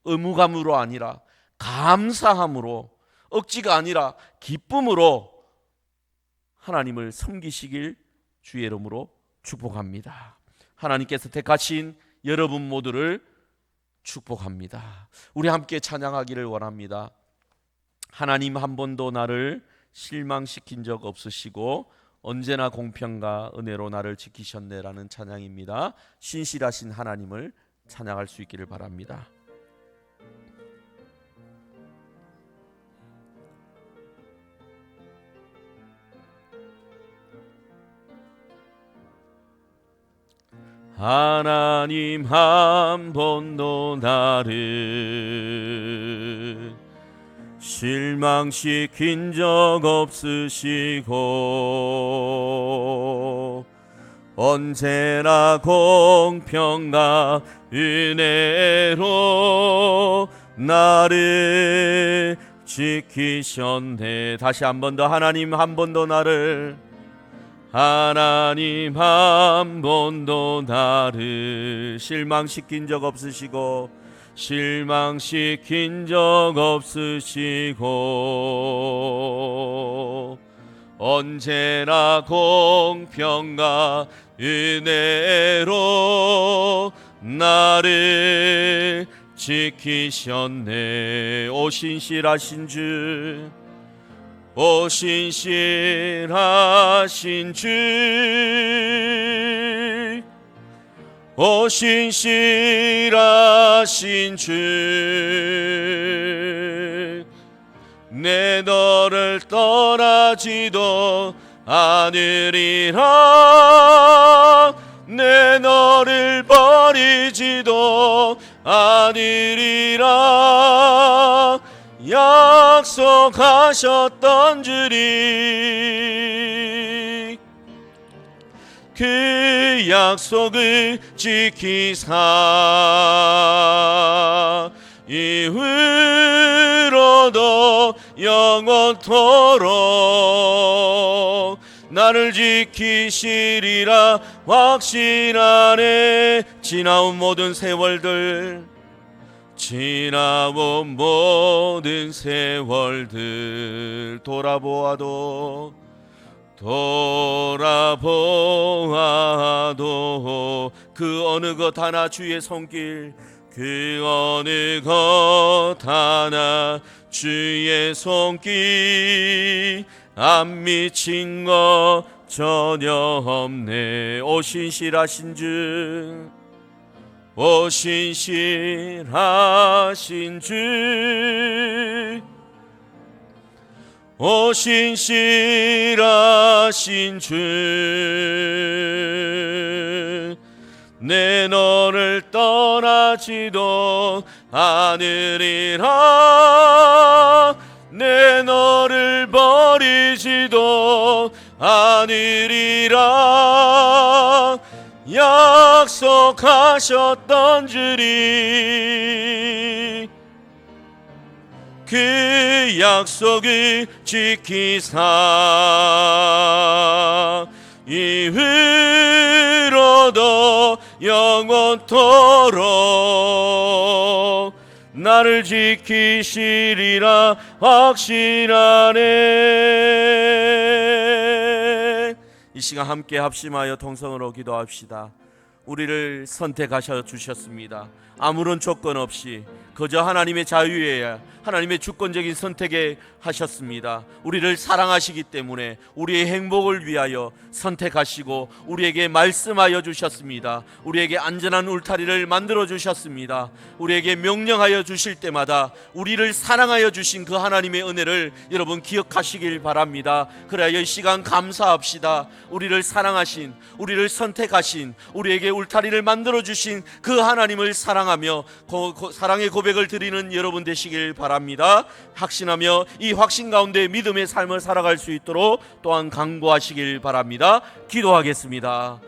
의무감으로 아니라 감사함으로, 억지가 아니라 기쁨으로 하나님을 섬기시길 주의 이름으로 축복합니다. 하나님께서 택하신 여러분 모두를 축복합니다. 우리 함께 찬양하기를 원합니다. 하나님 한 번도 나를 실망시킨 적 없으시고 언제나 공평과 은혜로 나를 지키셨네라는 찬양입니다. 신실하신 하나님을 찬양할 수 있기를 바랍니다. 하나님 한 번도 나를 실망시킨 적 없으시고 언제나 공평과 은혜로 나를 지키셨네. 다시 한 번 더. 하나님 한 번도 나를, 하나님 한 번도 나를 실망시킨 적 없으시고 실망시킨 적 없으시고 언제나 공평과 은혜로 나를 지키셨네. 오 신실하신 주, 오 신실하신 주, 오 신실하신 주, 내 너를 떠나지도 않으리라, 내 너를 버리지도 않으리라 약속하셨던 주리 그 약속을 지키사 이후로도 영원토록 나를 지키시리라 확신하네. 지나온 모든 세월들, 지나온 모든 세월들 돌아보아도 그 어느 것 하나 주의 손길, 그 어느 것 하나 주의 손길 안 미친 것 전혀 없네. 오 신실하신 주, 오 신실하신 주, 오 신실하신 주, 내 너를 떠나지도 않으리라, 내 너를 버리지도 않으리라 약속하셨던 주리 그 약속을 지키사 이후로도 영원토록 나를 지키시리라 확신하네. 이 시간 함께 합심하여 통성으로 기도합시다. 우리를 선택하셔 주셨습니다. 아무런 조건 없이 그저 하나님의 자유에, 하나님의 주권적인 선택에 하셨습니다. 우리를 사랑하시기 때문에 우리의 행복을 위하여 선택하시고 우리에게 말씀하여 주셨습니다. 우리에게 안전한 울타리를 만들어 주셨습니다. 우리에게 명령하여 주실 때마다 우리를 사랑하여 주신 그 하나님의 은혜를 여러분 기억하시길 바랍니다. 그래야 이 시간 감사합시다. 우리를 사랑하신, 우리를 선택하신, 우리에게 울타리를 만들어 주신 그 하나님을 사랑하며 사랑의 고백을 드리는 여러분 되시길 바랍니다. 확신하며 이 확신 가운데 믿음의 삶을 살아갈 수 있도록 또한 강구하시길 바랍니다. 기도하겠습니다.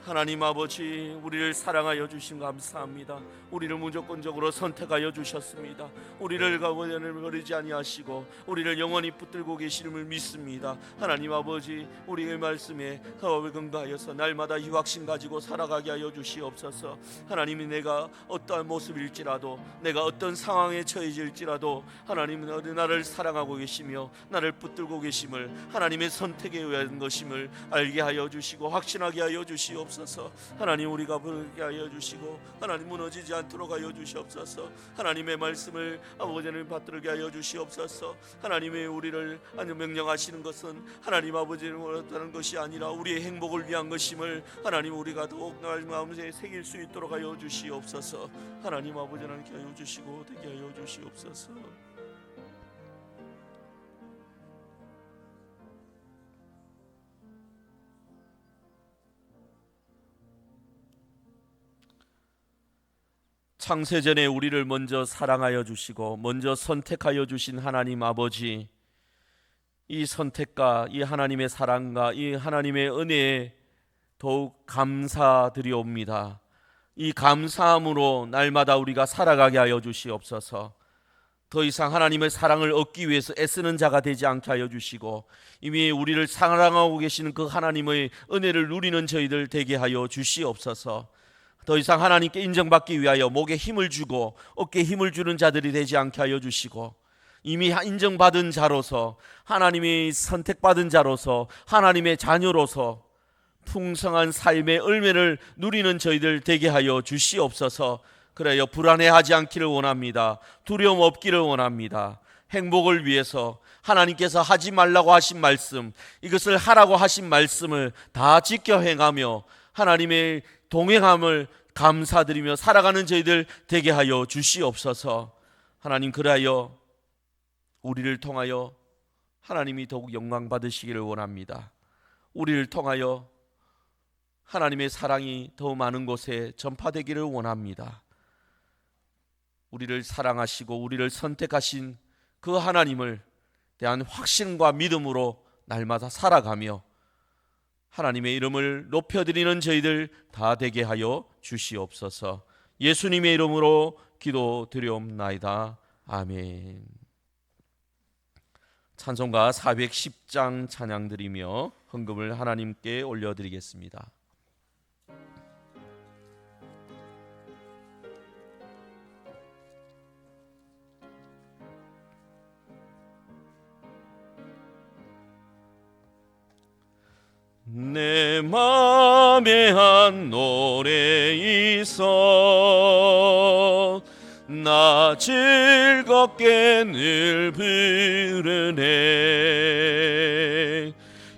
하나님 아버지, 우리를 사랑하여 주신 감사합니다. 우리를 무조건적으로 선택하여 주셨습니다. 우리를 버리지 아니하시고 우리를 영원히 붙들고 계심을 믿습니다. 하나님 아버지, 우리의 말씀에 근거하여서 날마다 이 확신 가지고 살아가게 하여 주시옵소서. 하나님이 내가 어떠한 모습일지라도, 내가 어떤 상황에 처해질지라도 하나님은 나를 사랑하고 계시며 나를 붙들고 계심을, 하나님의 선택에 의한 것임을 알게 하여 주시고 확신하게 하여 주시옵소서. 하나님, 우리가 부르게 하여 주시고 하나님 무너지지 않도록 하여 주시옵소서. 하나님의 말씀을 아버지를 받들게 하여 주시옵소서. 하나님의 우리를 명령하시는 것은 하나님 아버지를 원하는 것이 아니라 우리의 행복을 위한 것임을 하나님 우리가 더욱 마음에 새길 수 있도록 하여 주시옵소서. 하나님 아버지를 함께 하여 주시고 되게 하여 주시옵소서. 창세전에 우리를 먼저 사랑하여 주시고 먼저 선택하여 주신 하나님 아버지, 이 선택과 이 하나님의 사랑과 이 하나님의 은혜에 더욱 감사드리옵니다. 이 감사함으로 날마다 우리가 살아가게 하여 주시옵소서. 더 이상 하나님의 사랑을 얻기 위해서 애쓰는 자가 되지 않게 하여 주시고 이미 우리를 사랑하고 계시는 그 하나님의 은혜를 누리는 저희들 되게 하여 주시옵소서. 더 이상 하나님께 인정받기 위하여 목에 힘을 주고 어깨에 힘을 주는 자들이 되지 않게 하여 주시고 이미 인정받은 자로서, 하나님이 선택받은 자로서, 하나님의 자녀로서 풍성한 삶의 열매를 누리는 저희들 되게 하여 주시옵소서. 그래요, 불안해하지 않기를 원합니다. 두려움 없기를 원합니다. 행복을 위해서 하나님께서 하지 말라고 하신 말씀, 이것을 하라고 하신 말씀을 다 지켜 행하며 하나님의 동행함을 감사드리며 살아가는 저희들 되게 하여 주시옵소서. 하나님, 그리하여 우리를 통하여 하나님이 더욱 영광 받으시기를 원합니다. 우리를 통하여 하나님의 사랑이 더 많은 곳에 전파되기를 원합니다. 우리를 사랑하시고 우리를 선택하신 그 하나님을 대한 확신과 믿음으로 날마다 살아가며 하나님의 이름을 높여드리는 저희들 다 되게 하여 주시옵소서. 예수님의 이름으로 기도드리옵나이다. 아멘. 찬송가 410장 찬양드리며 헌금을 하나님께 올려드리겠습니다. 내 맘에 한 노래 있어 나 즐겁게 늘 부르네.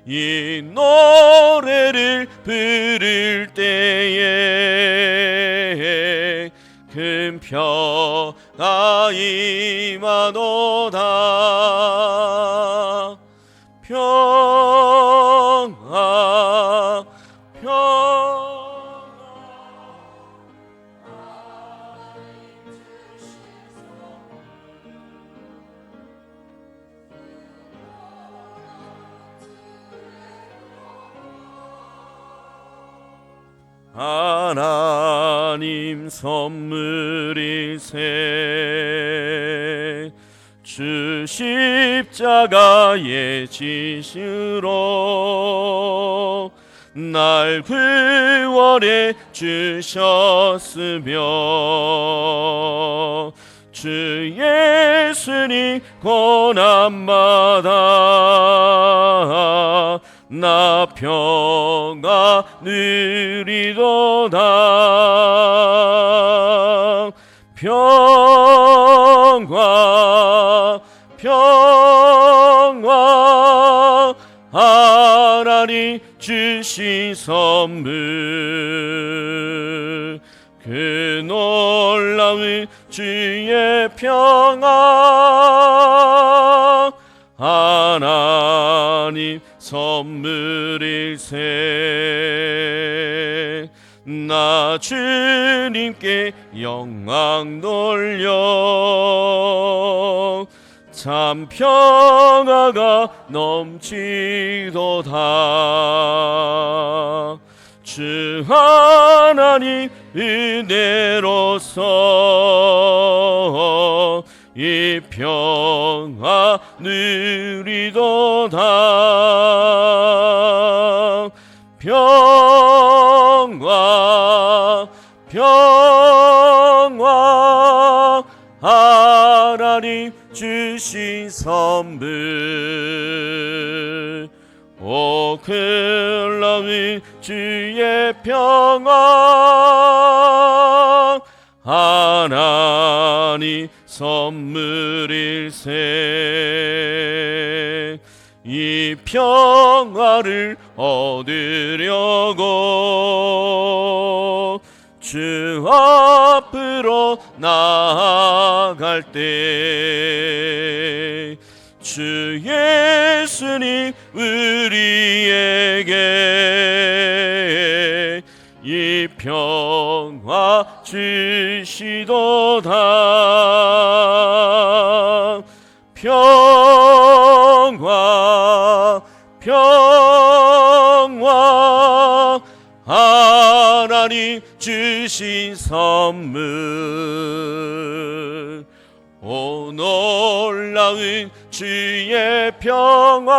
이 노래를 부를 때에 큰 평화 임하노다. 평화 하나님 선물일세 주 십자가의 지시로 날 구원해 주셨으며 주 예수님 고난마다 나 평화 누리도다. 평화 평화 하나님 주신 선물 그 놀라운 주의 평화 하나님 선물일세. 나 주님께 영광 돌려 참 평화가 넘치도다. 주 하나님 은혜로서 이 평화 누리도다. 평화 평화 하나님 주신 선물 오 놀라운 주의 평화 하나님 선물일세. 이 평화를 얻으려고 주 앞으로 나아갈 때 주 예수님 우리에게 이 평화 주시도다. 평화 평화 하나님 주신 선물 오 놀라운 주의 평화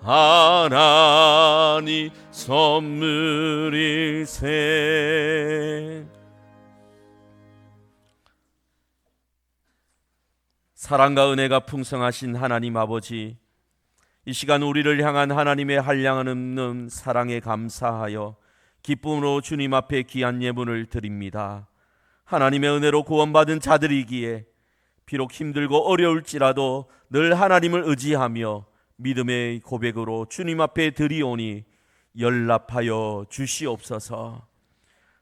하나님 선물일세. 사랑과 은혜가 풍성하신 하나님 아버지, 이 시간 우리를 향한 하나님의 한량 없는 사랑에 감사하여 기쁨으로 주님 앞에 귀한 예물을 드립니다. 하나님의 은혜로 구원받은 자들이기에 비록 힘들고 어려울지라도 늘 하나님을 의지하며 믿음의 고백으로 주님 앞에 드리오니 연락하여 주시옵소서.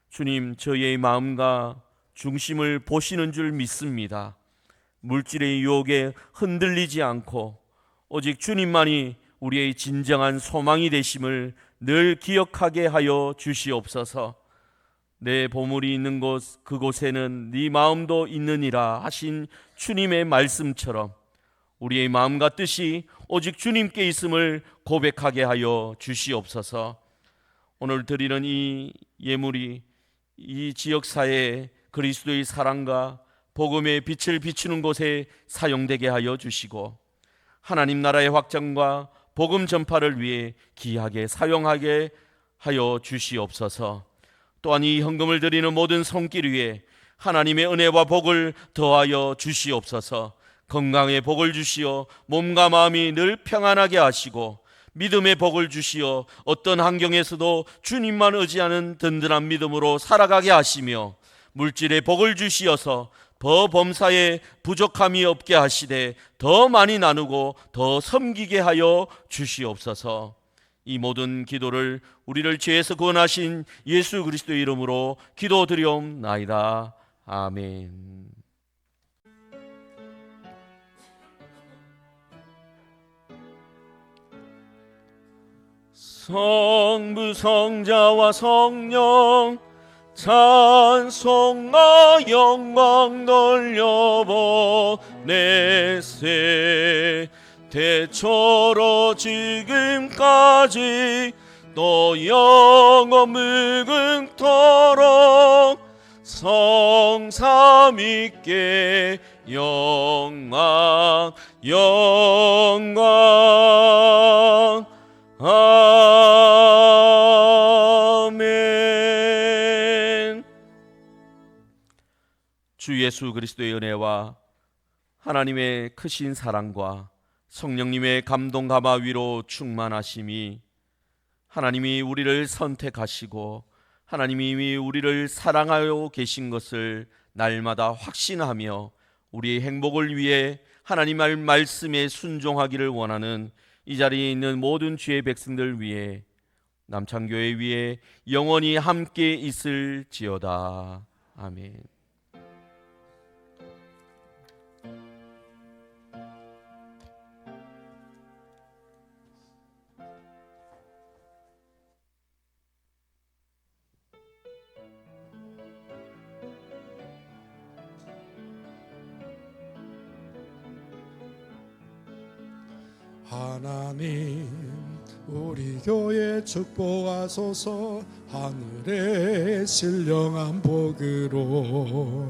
주님, 저희의 마음과 중심을 보시는 줄 믿습니다. 물질의 유혹에 흔들리지 않고 오직 주님만이 우리의 진정한 소망이 되심을 늘 기억하게 하여 주시옵소서. 내 보물이 있는 곳 그곳에는 네 마음도 있느니라 하신 주님의 말씀처럼 우리의 마음과 뜻이 오직 주님께 있음을 고백하게 하여 주시옵소서. 오늘 드리는 이 예물이 이 지역사회에 그리스도의 사랑과 복음의 빛을 비추는 곳에 사용되게 하여 주시고 하나님 나라의 확장과 복음 전파를 위해 귀하게 사용하게 하여 주시옵소서. 또한 이 헌금을 드리는 모든 손길 위에 하나님의 은혜와 복을 더하여 주시옵소서. 건강의 복을 주시어 몸과 마음이 늘 평안하게 하시고 믿음의 복을 주시어 어떤 환경에서도 주님만 의지하는 든든한 믿음으로 살아가게 하시며 물질의 복을 주시어서 범사에 부족함이 없게 하시되 더 많이 나누고 더 섬기게 하여 주시옵소서. 이 모든 기도를 우리를 죄에서 구원하신 예수 그리스도의 이름으로 기도드리옵나이다. 아멘. 성부 성자와 성령 찬송과 영광 돌려보내세. 대초로 지금까지 또 영원 무궁토록 성삼위께 영광 영광 아멘. 주 예수 그리스도의 은혜와 하나님의 크신 사랑과 성령님의 감동 감화 위로 충만하심이, 하나님이 우리를 선택하시고 하나님이 우리를 사랑하여 계신 것을 날마다 확신하며 우리의 행복을 위해 하나님의 말씀에 순종하기를 원하는 이 자리에 있는 모든 주의 백성들 위해, 남창교회 위에 영원히 함께 있을지어다. 아멘. 하나님 우리 교회 축복하소서. 하늘의 신령한 복으로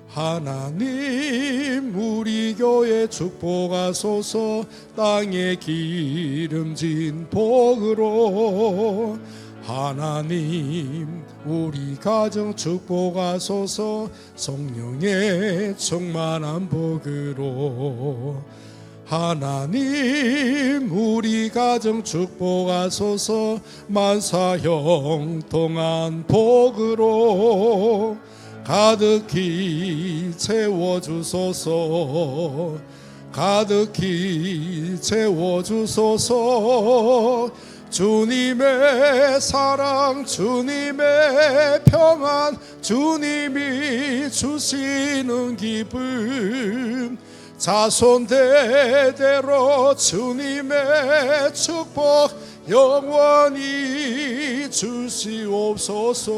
하나님 우리 교회 축복하소서. 땅에 기름진 복으로 하나님 우리 가정 축복하소서. 성령의 충만한 복으로 하나님 우리 가정 축복하소서. 만사 형통한 복으로 가득히 채워주소서. 가득히 채워주소서. 주님의 사랑, 주님의 평안, 주님이 주시는 기쁨, 자손 대대로 주님의 축복 영원히 주시옵소서.